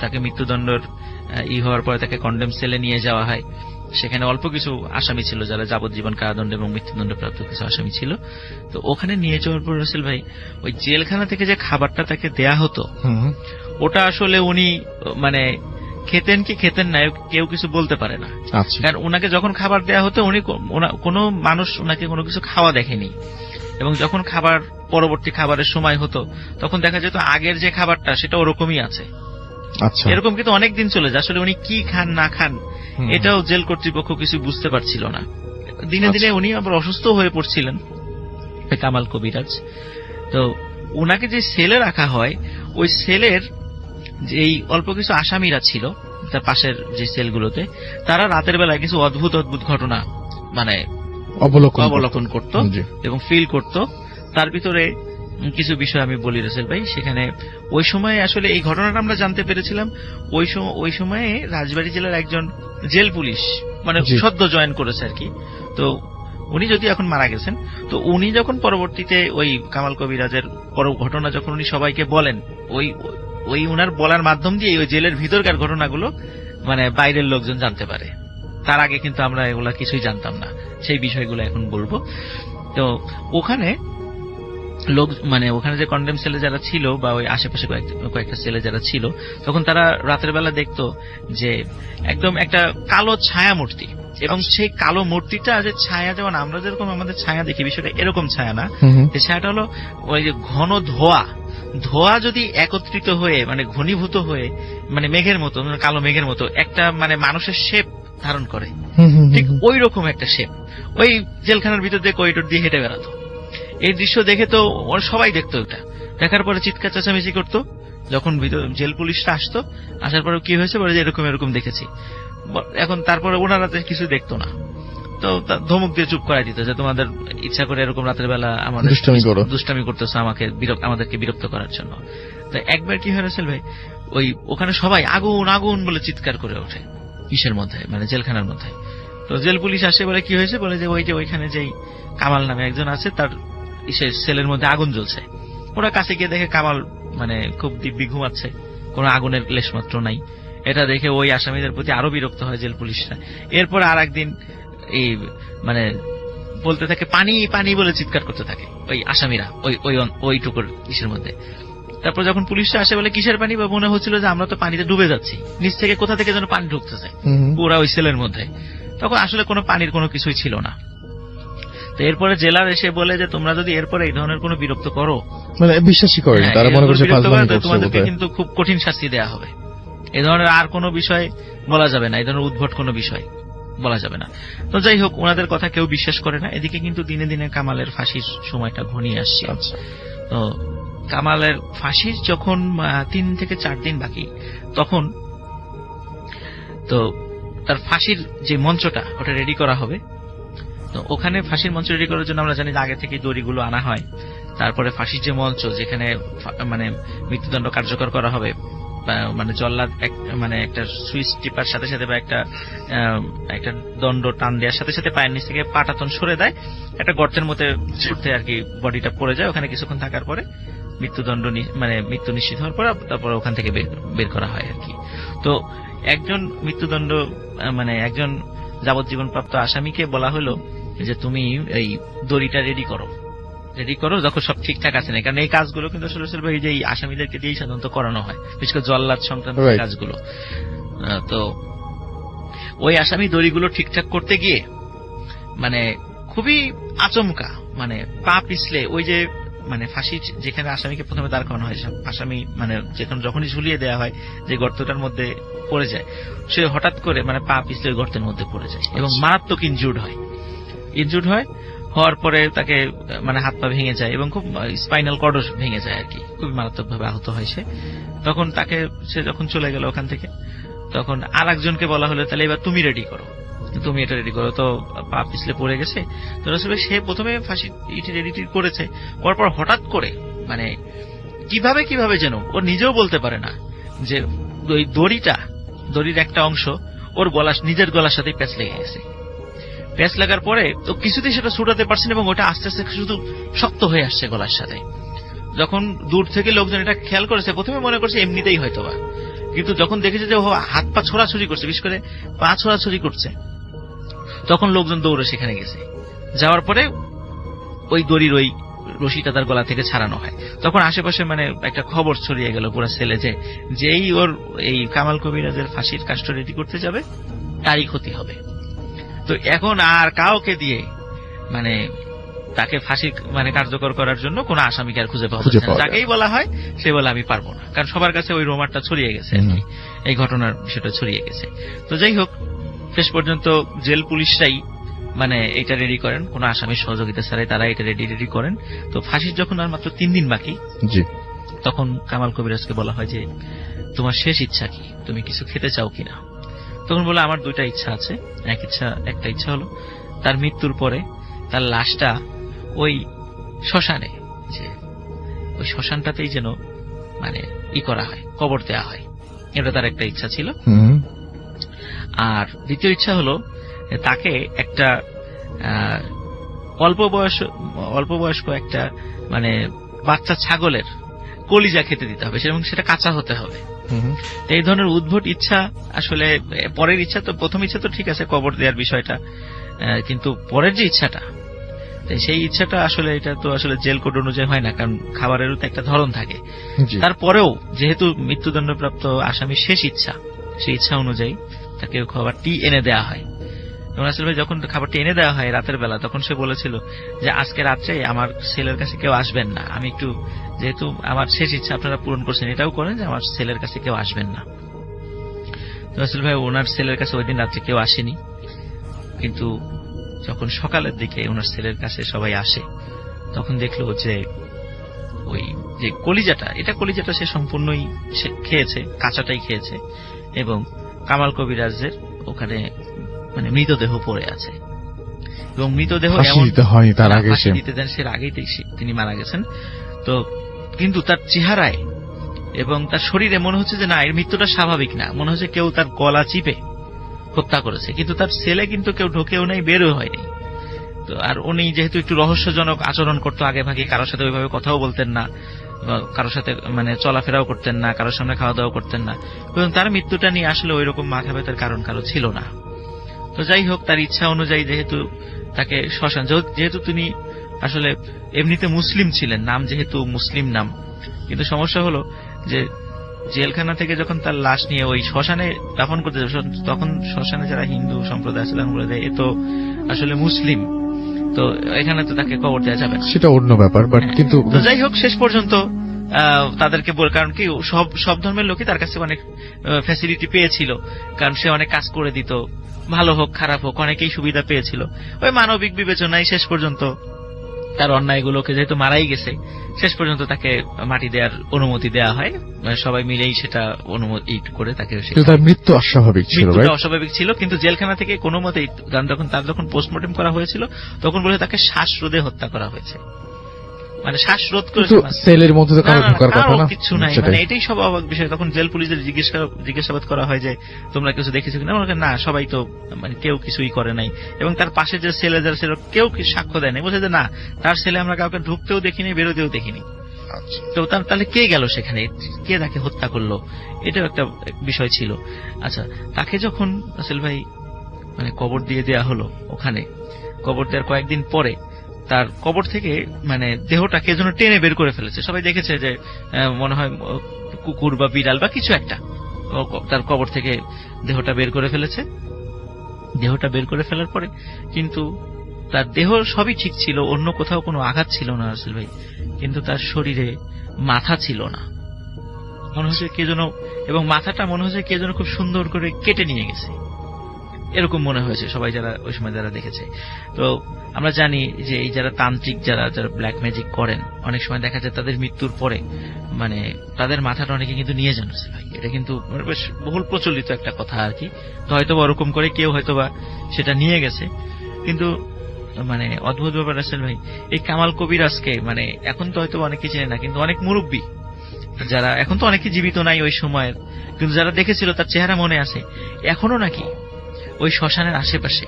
তাকে মৃত্যুদণ্ডের হওয়ার পরে তাকে কন্ডেম সেলে নিয়ে যাওয়া হয়। সেখানে অল্প কিছু আসামি ছিল যারা যাবজ্জীবন কারাদণ্ড এবং মৃত্যুদণ্ড প্রাপ্ত কিছু আসামি ছিল। তো ওখানে নিয়ে যাওয়ার পর রাসেল ভাই ওই জেলখানা থেকে যে খাবারটা তাকে দেয়া হতো, ওটা আসলে উনি মানে খেতেন কি খেতেন না কেউ কিছু বলতে পারে না। কারণ ওনাকে যখন খাবার দেয়া হতো উনি কোনো মানুষ ওনাকে কোনো কিছু খাওয়া দেখেনি, এবং যখন পরবর্তী খাবারের সময় হতো তখন দেখা যেত আগের যে খাবারটা সেটা ওরকমই আছে। এরকম কিন্তু অনেকদিন চলে যায়। আসলে উনি কি খান না খান এটাও জেল কর্তৃপক্ষ কিছু বুঝতে পারছিল না। দিনে দিনে উনি আবার অসুস্থ হয়ে পড়ছিলেন কামাল কবিরাজ। তো ওনাকে যে সেলে রাখা হয়, ওই সেলের যে অল্প কিছু আসামিরা ছিল তার পাশের যে সেলগুলোতে, তারা রাতের বেলায় কিছু অদ্ভুত ঘটনা মানে অবলোকন করত এবং ফিল করত। তার ভিতরে কিছু বিষয় আমি বলি রাসেল ভাই। সেখানে ওই সময় আসলে এই ঘটনাটা আমরা জানতে পেরেছিলাম ওই সময়ে রাজবাড়ী জেলার একজন জেল পুলিশ মানে সদ্য জয়েন করেছে আর কি। তো উনি যদি এখন মারা গেছেন, তো উনি যখন পরবর্তীতে ওই কামাল কবিরাজের ঘটনা যখন উনি সবাইকে বলেন, ওই উনার বলার মাধ্যম দিয়ে ওই জেলের ভিতরকার ঘটনাগুলো মানে বাইরের লোকজন জানতে পারে। তার আগে কিন্তু আমরা এগুলা কিছুই জানতাম না, সেই বিষয়গুলো এখন বলবো। তো ওখানে লোক মানে ওখানে যে কন্ডেম সেলে যারা ছিল বা ওই আশেপাশে কয়েকটা সেলে যারা ছিল, তখন তারা রাতের বেলা দেখতো যে একদম একটা কালো ছায়া মূর্তি, এবং সেই কালো মূর্তিটা যে ছায়া, যেমন আমরা যেরকম আমাদের ছায়া দেখি, বিষয়টা এরকম ছায়া না। এই ছায়াটা হলো ওই যে ঘন ধোয়া যদি একত্রিত হয়ে মানে ঘনীভূত হয়ে মানে মেঘের মতো, কালো মেঘের মতো একটা মানে মানুষের শেপ ধারণ করে, ঠিক ওই রকম একটা শেপ ওই জেলখানার ভিতর দিয়ে করিডোর দিয়ে হেঁটে বেড়াতো। এই দৃশ্য দেখে তো সবাই দেখতো, এটা দেখার পরে চিৎকার চেঁচামেচি করতো। যখন জেল পুলিশরা আসতো, আসার পরে কি হয়েছে বলে যে এরকম এরকম দেখেছি। এখন তারপরে ওনারা কিছু দেখতো না, তো ধমক দিয়ে চুপ করাই দিত যে তোমাদের ইচ্ছা করে এরকম রাতের বেলা আমাদের দুষ্টামি করতেছো, আমাদেরকে বিরক্ত করার জন্য। তো একবার কি হয়েছে ভাই, ওই ওখানে সবাই আগুন আগুন বলে চিৎকার করে ওঠে, কিসের মধ্যে মানে জেলখানার মধ্যে। তো জেল পুলিশ আসে, বলে কি হয়েছে বলে যে ওইখানে যেই কামাল নামে একজন আছে তার সেলের মধ্যে আগুন জ্বলছে। ওরা কাছে গিয়ে দেখে কামাল মানে খুব দিব্যি ঘুমাচ্ছে, কোনো আগুনের লেশ মাত্র নাই। এটা দেখে ওই আসামিদের প্রতি আরো বিরক্ত হয় জেল পুলিশরা। এরপর আর একদিন এই মানে বলতে থাকে পানি পানি বলে চিৎকার করতে থাকে ওই আসামিরা ওইটুকুর ইসের মধ্যে। তারপর যখন পুলিশরা আসে, বলে কিসের পানি, বা মনে হচ্ছিল যে আমরা তো পানিতে ডুবে যাচ্ছি, নিচ থেকে কোথা থেকে যেন পানি ঢুকতেছে পুরা ওই সেলের মধ্যে। তখন আসলে কোনো পানির কোনো কিছুই ছিল না। তো এরপরে জেলার এসে বলে যে তোমরা যদি এরপরে এই ধরনের কোনো বিরক্ত করো, মানে বিশ্বাসই করেন তারা, মনে করছে তোমাদেরকে কিন্তু খুব কঠিন শাস্তি দেওয়া হবে। এই ধরনের আর কোনো বিষয় বলা যাবে না, এই ধরনের উদ্ভট কোনো বিষয় বলা যাবে না। তো যাই হোক, ওনাদের কথা কেউ বিশ্বাস করে না। এদিকে কিন্তু দিনে দিনে কামালের ফাঁসির সময়টা ঘনিয়ে আসছে। তো কামালের ফাঁসির যখন 3 থেকে 4 দিন বাকি, তখন তো তার ফাঁসির যে মঞ্চটা ওটা রেডি করা হবে। তো ওখানে ফাঁসির মঞ্চ রেডি করার জন্য আমরা জানি যে আগে থেকে দড়িগুলো আনা হয়। তারপরে ফাঁসির যে মঞ্চ, যেখানে মানে মৃত্যুদণ্ড কার্যকর করা হবে, মানে জল্লাদ মানে একটা সুইচ টিপার সাথে সাথে বা একটা দণ্ড টান দেওয়ার সাথে সাথে পায়ের নিচ থেকে পাটাতন সরে দেয়, একটা গর্তের মধ্যে ছুটতে আর কি বডিটা পড়ে যায়। ওখানে কিছুক্ষণ থাকার পরে মৃত্যুদণ্ড মানে মৃত্যু নিশ্চিত হওয়ার পর তারপরে ওখান থেকে বের করা হয় আর কি। তো একজন মৃত্যুদণ্ড মানে একজন যাবজ্জীবন প্রাপ্ত আসামিকে বলা হলো যে তুমি এই দড়িটা রেডি করো যখন সব ঠিকঠাক আছে না, কারণ এই কাজগুলো কিন্তু আসলে ভাই যে আসামিদেরকে দিয়েই সাধারণত করানো হয়, বিশেষ করে জল্লাদ সংক্রান্ত কাজগুলো। তো ওই আসামি দড়িগুলো ঠিকঠাক করতে গিয়ে মানে খুবই আচমকা মানে পা পিছলে ওই যে মানে ফাঁসি যেখানে আসামিকে প্রথমে দাঁড় করানো হয়, আসামি মানে যখনই ঝুলিয়ে দেওয়া হয় যে গর্তটার মধ্যে পড়ে যায়, সে হঠাৎ করে মানে পা পিছলে ওই গর্তের মধ্যে পড়ে যায় এবং মারাত্মক ইনজুর্ড হয়। হওয়ার পরে তাকে মানে হাত পা ভেঙে যায় এবং খুব স্পাইনাল কর্ডও ভেঙে যায় আর কি, খুবই মারাত্মক ভাবে আহত হয় সে। তখন সে যখন চলে গেল ওখান থেকে, তখন আর একজনকে বলা হলো তাহলে এবার তুমি এটা রেডি করো। তো পা পিছলে পড়ে গেছে। তো আসলে সে প্রথমে ফাঁসি রেডি করেছে, পরপর হঠাৎ করে মানে কিভাবে যেন ও নিজেও বলতে পারে না যে ওই দড়ির একটা অংশ ওর নিজের গলার সাথে প্যাঁচ লেগে গেছে। প্যাঁচ লাগার পরে তো কিছুতেই সেটা ছুটাতে পারছে না এবং ওটা আস্তে আস্তে শুধু শক্ত হয়ে আসছে গলার সাথে। যখন দূর থেকে লোকজন এটা খেয়াল করেছে, প্রথমে মনে করছে এমনিতেই হয়তোবা, কিন্তু যখন দেখেছে যে ও হাত পা ছোড়াছুড়ি করছে, বিশেষ করে পা ছোড়াছুড়ি করছে, তখন লোকজন দৌড়ে সেখানে গেছে। যাওয়ার পরে ওই দড়ির ওই রশিটা তার গলা থেকে ছাড়ানো হয়। তখন আশেপাশে মানে একটা খবর ছড়িয়ে গেল পুরো ছেলে যেই ওর এই কামাল কবিরাজের ফাঁসির কাজটা রেডি করতে যাবে তারই ক্ষতি হবে। তো এখন আর কাউকে দিয়ে মানে তাকে ফাঁসি মানে কার্যকর করার জন্য কোন আসামিকে আর খুঁজে পাওয়া যাচ্ছে না। যাকেই বলা হয় সে বলে আমি পারবো না, কারণ সবার কাছে ওই রোমারটা ছড়িয়ে গেছে, এই ঘটনার বিষয়টা ছড়িয়ে গেছে। তো যাই হোক, শেষ পর্যন্ত জেল পুলিশরাই মানে এটা রেডি করেন, কোন আসামির সহযোগিতা ছাড়াই তারা এটা রেডি করেন। তো ফাঁসির যখন আর মাত্র 3 দিন বাকি, তখন কামাল কবিরাজকে বলা হয় যে তোমার শেষ ইচ্ছা কি, তুমি কিছু খেতে চাও কিনা? তখন বলে আমার 2টা ইচ্ছা আছে। একটা ইচ্ছা হলো তার মৃত্যুর পরে তার লাশটা ওই শ্মশানে, যে ওই শ্মশানটাতেই যেন মানে করা হয়, কবর দেওয়া হয়, এটা তার একটা ইচ্ছা ছিল। আর দ্বিতীয় ইচ্ছা হলো তাকে একটা অল্প বয়স্ক একটা মানে বাচ্চা ছাগলের কলিজা খেতে দিতে হবে এবং সেটা কাঁচা হতে হবে। তো এই ধরনের উদ্ভট ইচ্ছা আসলে পরের ইচ্ছা তো, প্রথম ইচ্ছা তো ঠিক আছে কবর দেওয়ার বিষয়টা, কিন্তু পরের যে ইচ্ছাটা, সেই ইচ্ছাটা আসলে এটা তো আসলে জেল কোড অনুযায়ী হয় না, কারণ খাবারেরও তো একটা ধরন থাকে। তারপরেও যেহেতু মৃত্যুদণ্ডপ্রাপ্ত আসামির শেষ ইচ্ছা, সেই ইচ্ছা অনুযায়ী তাকে খাবারটি এনে দেওয়া হয়। রাসেল ভাই যখন খাবারটি এনে দেওয়া হয় রাতের বেলা, তখন সে বলেছিল যে আজকে রাত্রে আমার ছেলের কাছে কেউ আসবেন না, আমি একটু, যেহেতু আমার শেষ ইচ্ছা আপনারা পূরণ করছেন, এটাও করেন যে আমার ছেলের কাছে কেউ আসবেন না। রাসেল ভাই ওনার ছেলের কাছে ওই দিন রাত্রে কেউ আসেনি, কিন্তু যখন সকালের দিকে ওনার ছেলের কাছে সবাই আসে, তখন দেখলো যে ওই যে কলিজাটা সে সম্পূর্ণই খেয়েছে, কাঁচাটাই খেয়েছে, এবং কামাল কবিরাজের ওখানে মানে মৃতদেহ পড়ে আছে, এবং মৃতদেহ হয়নি তার আগে, দিতে দেন সে আগেই তিনি মারা গেছেন। তো কিন্তু তার চেহারায় এবং তার শরীরে মনে হচ্ছে যে না, এর মৃত্যুটা স্বাভাবিক না, মনে হচ্ছে কেউ তার গলা চিপে হত্যা করেছে। কিন্তু তার ছেলে কিন্তু কেউ ঢোকেও নাই, বেরও হয়নি। তো আর উনি যেহেতু একটু রহস্যজনক আচরণ করতো আগে ভাগে, কারোর সাথে ওইভাবে কথাও বলতেন না, কারোর সাথে মানে চলাফেরাও করতেন না, কারোর সামনে খাওয়া দাওয়া করতেন না, এবং তার মৃত্যুটা নিয়ে আসলে ওই রকম মাথা ব্যথার কারণ কারো ছিল না। তো যাই হোক, তার ইচ্ছা অনুযায়ী যেহেতু তাকে শ্মশান, যেহেতু তিনি আসলে এমনিতে মুসলিম ছিলেন, নাম যেহেতু মুসলিম নাম, কিন্তু সমস্যা হলো যে জেলখানা থেকে যখন তার লাশ নিয়ে ওই শ্মশানে দাফন করতে যাবে, তখন শ্মশানে যারা হিন্দু সম্প্রদায় ছিলেন বলে দেয় এ তো আসলে মুসলিম, তো এখানে তো তাকে কবর দেওয়া যাবে না, সেটা অন্য ব্যাপার। বাট কিন্তু যাই হোক, শেষ পর্যন্ত তাদেরকে কারণ কি সব ধর্মের লোকই তার কাছে অনেক ফ্যাসিলিটি পেয়েছিল, কারণ সে অনেক কাজ করে দিত, ভালো হোক খারাপ হোক অনেকেই সুবিধা পেয়েছিল। ওই মানবিক বিবেচনায় শেষ পর্যন্ত তার অন্যায়গুলোকে যেহেতু মারাই গেছে, শেষ পর্যন্ত তাকে মাটি দেওয়ার অনুমতি দেওয়া হয়, সবাই মিলেই সেটা অনুমতি করে তাকে। তার মৃত্যু অস্বাভাবিক ছিল, অস্বাভাবিক ছিল, কিন্তু জেলখানা থেকে কোনো মতেই, যখন পোস্টমর্টম করা হয়েছিল তখন বলে তাকে শ্বাসরোধে হত্যা করা হয়েছে, মানে শ্বাসরোধ করে সেলের মধ্যে তো কারো ঢোকার কথা না, কিছু নাই, মানে এটাই সব অবাক বিষয়। তখন জেল পুলিশের জিজ্ঞাসাবাদ করা হয় যে তোমরা কিছু দেখেছো কিনা, না সবাই তো মানে কেউ কিছুই করে নাই, এবং তার পাশে যে ছেলে যারা ছিল কেউ সাক্ষ্য দেয় নাই, বলছে যে না তার ছেলে আমরা কাউকে ঢুকতেও দেখিনি, বেরোতেও দেখিনি। তো তাহলে কে গেল সেখানে, কে তাকে হত্যা করলো, এটাও একটা বিষয় ছিল। আচ্ছা, তাকে যখন রাসেল ভাই মানে কবর দিয়ে দেয়া হলো, ওখানে কবর দেওয়ার কয়েকদিন পরে তার কবর থেকে মানে দেহটা কে যেন টেনে বের করে ফেলেছে। সবাই দেখেছে যে মনে হয় কুকুর বা বিড়াল বা কিছু একটা তার কবর থেকে দেহটা বের করে ফেলেছে। দেহটা বের করে ফেলার পরে কিন্তু তার দেহ সবই ঠিক ছিল, অন্য কোথাও কোনো আঘাত ছিল না রাসেল ভাই, কিন্তু তার শরীরে মাথা ছিল না, মনে হচ্ছে কে যেন, এবং মাথাটা মনে হচ্ছে কে যেন খুব সুন্দর করে কেটে নিয়ে গেছে, এরকম মনে হয়েছে সবাই যারা ওই সময় যারা দেখেছে। তো আমরা জানি যে এই যারা তান্ত্রিক, যারা ব্ল্যাক ম্যাজিক করেন, অনেক সময় দেখা যায় তাদের মৃত্যুর পরে মানে তাদের মাথাটা অনেকে কিন্তু নিয়ে যান ভাই, এটা কিন্তু বেশ বহুল প্রচলিত একটা কথা আর কি। তো হয়তো ওরকম করে কেউ হয়তোবা সেটা নিয়ে গেছে, কিন্তু মানে অদ্ভুত ব্যাপার রাসেল ভাই, এই কামাল কবিরাজকে মানে এখন তো হয়তো অনেকে চেনে না, কিন্তু অনেক মুরব্বী যারা, এখন তো অনেকে জীবিত নাই ওই সময়ের, কিন্তু যারা দেখেছিল তার চেহারা মনে আছে, এখনো নাকি ওই শ্মশানের আশেপাশে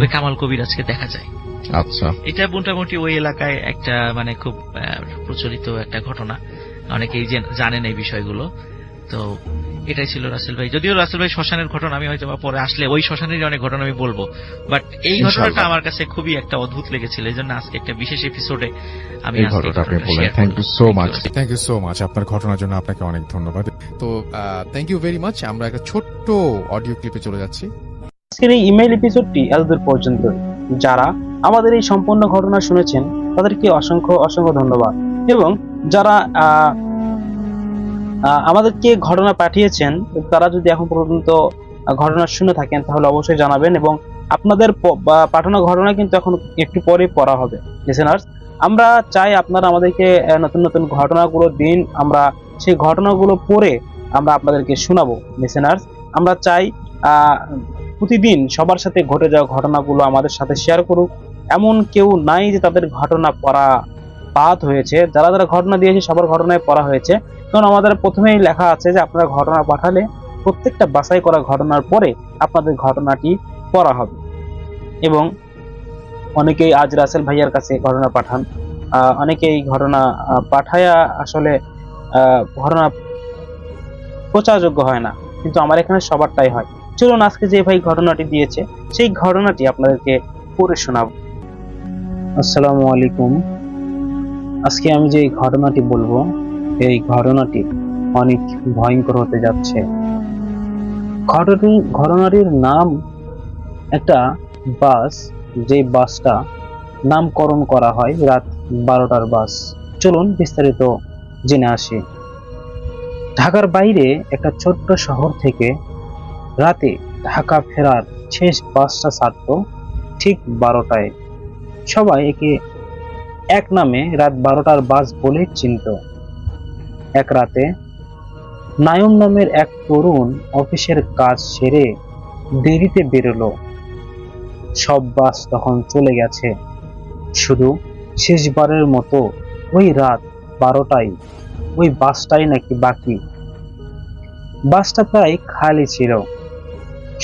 ওই কামাল কবিরাজকে দেখা যায়। আচ্ছা, এটা মোটামুটি ওই এলাকায় একটা মানে খুব প্রচলিত একটা ঘটনা, অনেকেই জানেন এই বিষয়গুলো। তো এটাই ছিল রাসেল ভাই। যদিও রাসেল ভাই শ্মশানের ঘটনা আমি হয়তো পরে আসলে ওই শ্মশানের অনেক ঘটনা আমি বলবো, বাট এই ঘটনাটা আমার কাছে খুবই একটা অদ্ভুত লেগেছিল, এই জন্য আজকে একটা বিশেষ এপিসোডে আমি থ্যাংক ইউ সো মাচ আপনার ঘটনার জন্য, আপনাকে অনেক ধন্যবাদ। তো থ্যাংক ইউ ভেরি মাচ। আমরা একটা ছোট্ট অডিও ক্লিপে চলে যাচ্ছি। আজকের এই ইমেইল এপিসোডটি এতদূর পর্যন্ত। যারা আমাদের এই সম্পূর্ণ ঘটনা শুনেছেন তাদেরকে অসংখ্য অসংখ্য ধন্যবাদ, এবং যারা আমাদেরকে ঘটনা পাঠিয়েছেন তারা যদি এখন পর্যন্ত ঘটনা শুনে থাকেন তাহলে অবশ্যই জানাবেন, এবং আপনাদের পাঠানো ঘটনা কিন্তু এখন একটু পরে পড়া হবে। লিসেনার্স, আমরা চাই আপনারা আমাদেরকে নতুন নতুন ঘটনাগুলো দিন, আমরা সেই ঘটনাগুলো পড়ে আমরা আপনাদেরকে শোনাবো। লিসেনার্স, আমরা চাই প্রতিদিন সবার সাথে ঘটে যাওয়া ঘটনাগুলো আমাদের সাথে শেয়ার করুক। এমন কেউ নাই যে তাদের ঘটনা পড়া বাদ হয়েছে, যারা যারা ঘটনা দিয়েছে সবার ঘটনায় পড়া হয়েছে, কারণ আমাদের প্রথমেই লেখা আছে যে আপনারা ঘটনা পাঠালে প্রত্যেকটা বাছাই করা ঘটনার পরে আপনাদের ঘটনাটি পড়া হবে। এবং অনেকেই আজ রাসেল ভাইয়ার কাছে ঘটনা পাঠান, অনেকেই ঘটনা পাঠায়া আসলে ঘটনা প্রচারযোগ্য হয় না, কিন্তু আমার এখানে সবারটাই হয়। চলুন আজকে যে ভাই ঘটনাটি দিয়েছে সেই ঘটনাটি আপনাদেরকে পড়ে শোনাব। আসসালামু আলাইকুম। আজকে আমি যে ঘটনাটি বলবো এই ঘটনাটি অনেক ভয়ঙ্কর হতে যাচ্ছে। ঘটনাটির নাম একটা বাস, যে বাসটা নামকরণ করা হয় রাত 12টার বাস। চলুন বিস্তারিত জেনে আসি। ঢাকার বাইরে একটা ছোট্ট শহর থেকে রাতে ঢাকা ফেরার শেষ বাসটা ছাড়তো ঠিক 12টায়। সবাই একে এক নামে রাত 12টার বাস বলে চিনত। এক রাতে নায়ম নামের এক তরুণ অফিসের কাজ সেরে দেরিতে বেরোলো। সব বাস তখন চলে গেছে, শুধু শেষবারের মতো ওই রাত 12টায় ওই বাসটাই নাকি বাকি। বাসটা প্রায় খালি ছিল।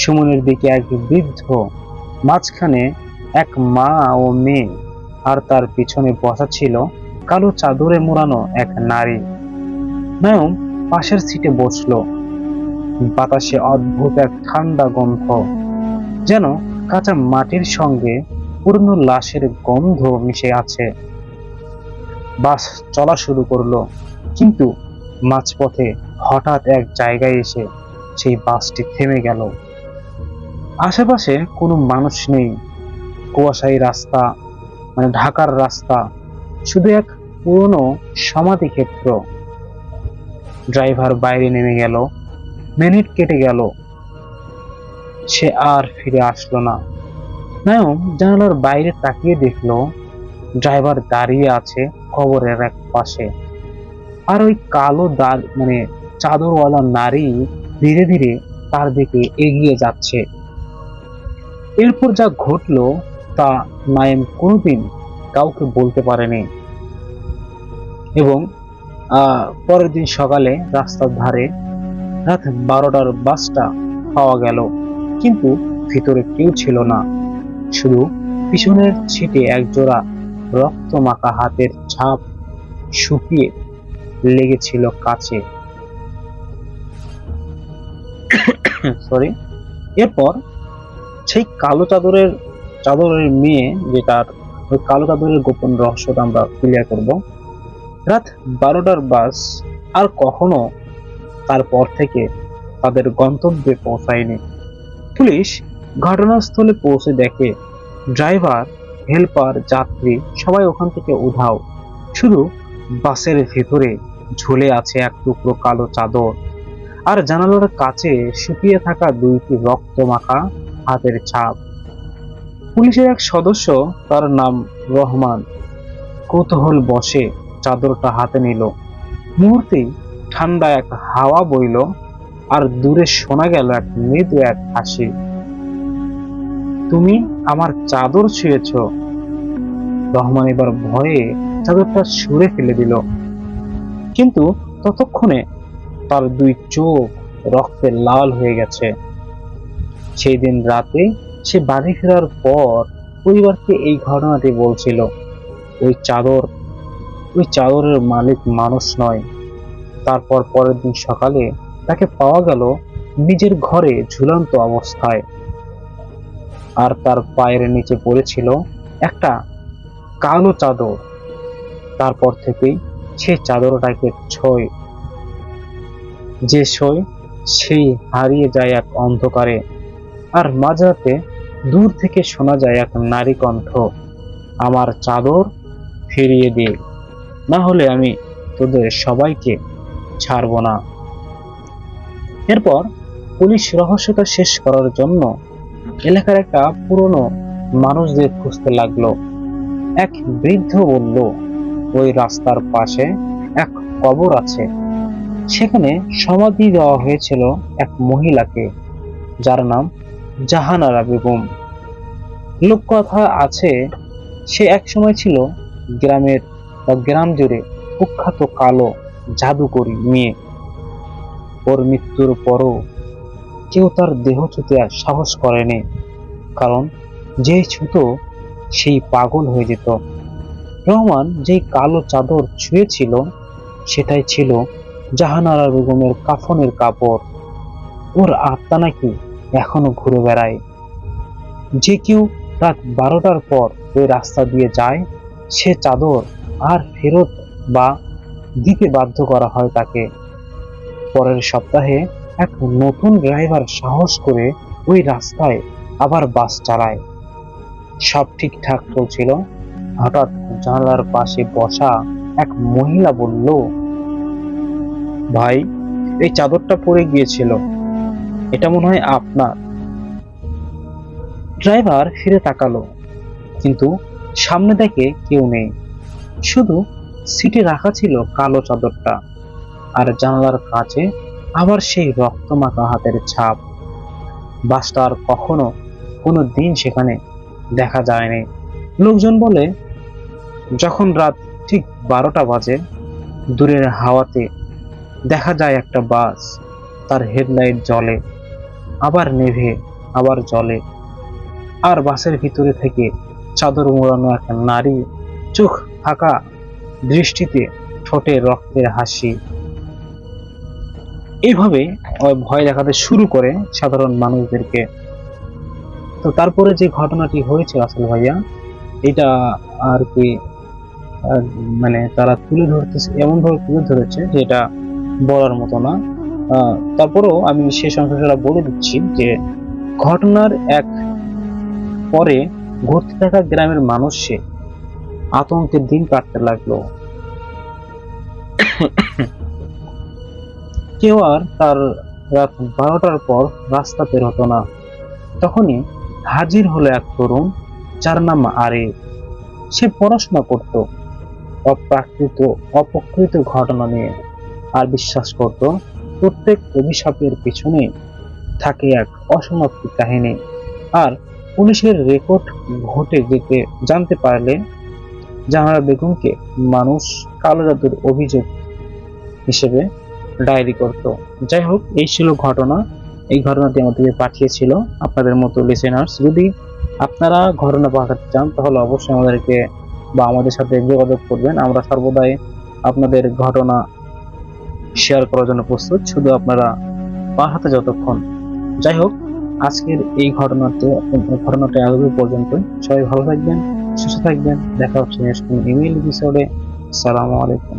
সুমনের দিকে এক বৃদ্ধ, মাঝখানে এক মা ও মেয়ে, আর তার পিছনে বসা ছিল কালো চাদরে মোড়ানো এক নারী। নায়ম পাশের সিটে বসলো। বাতাসে অদ্ভুত এক ঠান্ডা গন্ধ, যেন কাঁচা মাটির সঙ্গে পুরনো লাশের গন্ধ মিশে আছে। বাস চলা শুরু করলো, কিন্তু মাঝপথে হঠাৎ এক জায়গায় এসে সেই বাসটি থেমে গেল। আশেপাশে কোনো মানুষ নেই। কুয়াশায়ী রাস্তা, মানে ঢাকার রাস্তা, শুধু এক পুরনো সমাধি ক্ষেত্র। ড্রাইভার বাইরে নেমে গেল। মিনিট কেটে গেল, সে আর ফিরে আসলো না। নায়ম জানালার বাইরে তাকিয়ে দেখলো ড্রাইভার দাঁড়িয়ে আছে কবরের এক পাশে, আর ওই কালো চাদরওয়ালা নারী ধীরে ধীরে তার দিকে এগিয়ে যাচ্ছে। এরপর যা ঘটলো তা নায়েম কোনোদিন কাউকে বলতে পারেনি। এবং পরের দিন সকালে রাস্তার ধারে রাত 12টার বাসটা পাওয়া গেল, কিন্তু ভিতরে কেউ ছিল না। শুধু পিছনের ছিটে একজোড়া রক্ত মাখা হাতের ছাপ শুকিয়ে লেগেছিল কাছে। সরি। এরপর সেই কালো চাদরের মেয়ে, যেটার ওই কালো চাদরের গোপন রহস্যটা আমরা ক্লিয়ার করব। রাত 12টার বাস আর কখনো তারপর থেকে তাদের গন্তব্যে পৌঁছায়নি। পুলিশ ঘটনাস্থলে পৌঁছে দেখে ড্রাইভার, হেল্পার, যাত্রী সবাই ওখান থেকে উধাও। শুধু বাসের ভেতরে ঝুলে আছে এক টুকরো কালো চাদর, আর জানালার কাছে শুকিয়ে থাকা দুইটি রক্ত মাখা হাতের ছাপ। পুলিশের এক সদস্য, তার নাম রহমান, কৌতূহল বশে চাদরটা হাতে নিল। মুহূর্তেই ঠান্ডা এক হাওয়া বইল, আর দূরে শোনা গেল এক মৃদু এক হাসি। তুমি আমার চাদর ছুঁয়েছ। রহমান এবার ভয়ে চাদরটা ছুঁড়ে ফেলে দিল, কিন্তু ততক্ষণে তার দুই চোখ রক্তে লাল হয়ে গেছে। সেই দিন রাতে সে বাড়ি ফেরার পর পরিবারকে এই ঘটনাটি বলছিল। ওই চাদরের মালিক মানুষ নয়। তারপর পরের দিন সকালে তাকে পাওয়া গেল নিজের ঘরে ঝুলন্ত অবস্থায়, আর তার পায়ের নিচে পড়েছিল একটা কালো চাদর। তারপর থেকেই সে চাদরটাকে সেই হারিয়ে যায় এক অন্ধকারে। আর মাঝরাতে দূর থেকে শোনা যায় এক নারী কণ্ঠ, আমার চাদর ফিরিয়ে দে, না হলে আমি তোদের সবাইকে ছাড়ব না। এরপর পুলিশ রহস্যটা শেষ করার জন্য এলাকার একটা পুরনো মানুষদের খুঁজতে লাগলো। এক বৃদ্ধ বলল, ওই রাস্তার পাশে এক কবর আছে, সেখানে সমাধি দেওয়া হয়েছিল এক মহিলাকে, যার নাম জাহানারা বেগম। লোককথা আছে সে একসময় ছিল গ্রাম জুড়ে কুখ্যাত কালো জাদুকরী মেয়ে। ওর মৃত্যুর পরও কেউ তার দেহ ছুঁতে সাহস করেনি, কারণ যে ছুঁতো সেই পাগল হয়ে যেত। রহমান যেই কালো চাদর ছুঁয়েছিল সেটাই ছিল জাহানারা বেগমের কাফনের কাপড়। ওর আত্মা নাকি এখনো ঘুরে বেড়ায়। যে কেউ রাত 12টার পর ওই রাস্তা দিয়ে যায়, সে চাদর আর ফেরত বা দিতে বাধ্য করা হয় তাকে। পরের সপ্তাহে এক নতুন ড্রাইভার সাহস করে ওই রাস্তায় আবার বাস চালায়। সব ঠিকঠাক চলছিল। হঠাৎ জানালার পাশে বসা এক মহিলা বলল, ভাই, এই চাদরটা পড়ে গিয়েছিল, এটা মনে হয় আপনার। ড্রাইভার ফিরে তাকালো, কিন্তু সামনে দেখে কেউ নেই। শুধু সিটে রাখা ছিল কালো চাদরটা, আর জানালার কাছে আবার সেই রক্তমাখা হাতের ছাপ। বাসটা আর কখনো কোনো দিন সেখানে দেখা যায়নি। লোকজন বলে, যখন রাত ঠিক 12টা বাজে, দূরের হাওয়াতে দেখা যায় একটা বাস, তার হেডলাইট জ্বলে, আবার নেভে, আবার জ্বলে, আর বাসের ভিতরে থেকে চাদর মোড়ানো এক নারী, চোখ ফাঁকা দৃষ্টিতে, ঠোঁটে রক্তের হাসি। এইভাবে ভয় দেখাতে শুরু করে সাধারণ মানুষদেরকে। তো তারপরে যে ঘটনাটি হয়েছে আসল ভাইয়া, এটা আর কি মানে তারা তুলে ধরতেছে, এমন ভাবে তুলে ধরেছে যে এটা বলার মতো না। তারপরেও আমি শেষ অংশটা বলে দিচ্ছি যে ঘটনার এক পরে ঘুরতে থাকা গ্রামের মানুষ সে আতঙ্কের দিন কাটতে লাগলো। কেউ আর তার রাত 12টার পর রাস্তা বের হতো না। তখনই হাজির হলো এক তরুণ, যার নাম আরে। সে পড়াশোনা করত অপ্রকৃত ঘটনা নিয়ে, আর বিশ্বাস করত প্রত্যেক অভিশাপের পিছনে থাকে এক অসমাপ্ত কাহিনী। আর পুলিশের রেকর্ড ঘটে যেতে জানতে পারলে জাহানারা বেগমকে মানুষ কালো জাদুর অভিযোগ হিসেবে ডায়েরি করত। যাই হোক, এই ছিল ঘটনা। এই ঘটনাটি আমাদেরকে পাঠিয়েছিল আপনাদের মতো লিসেনার্স। যদি আপনারা ঘটনা পাঠাতে চান তাহলে অবশ্যই আমাদেরকে বা আমাদের সাথে যোগাযোগ করবেন। আমরা সর্বদাই আপনাদের ঘটনা শেয়ার করার জন্য প্রস্তুত, শুধু আপনারা পাঠাতে যতক্ষণ। যাই হোক, আজকের এই ঘটনাটা আজ পর্যন্ত। সবাই ভালো থাকবেন, সুস্থ থাকবেন। দেখা হচ্ছে নেক্সট ইমেইল এপিসোডে। আসসালামু আলাইকুম।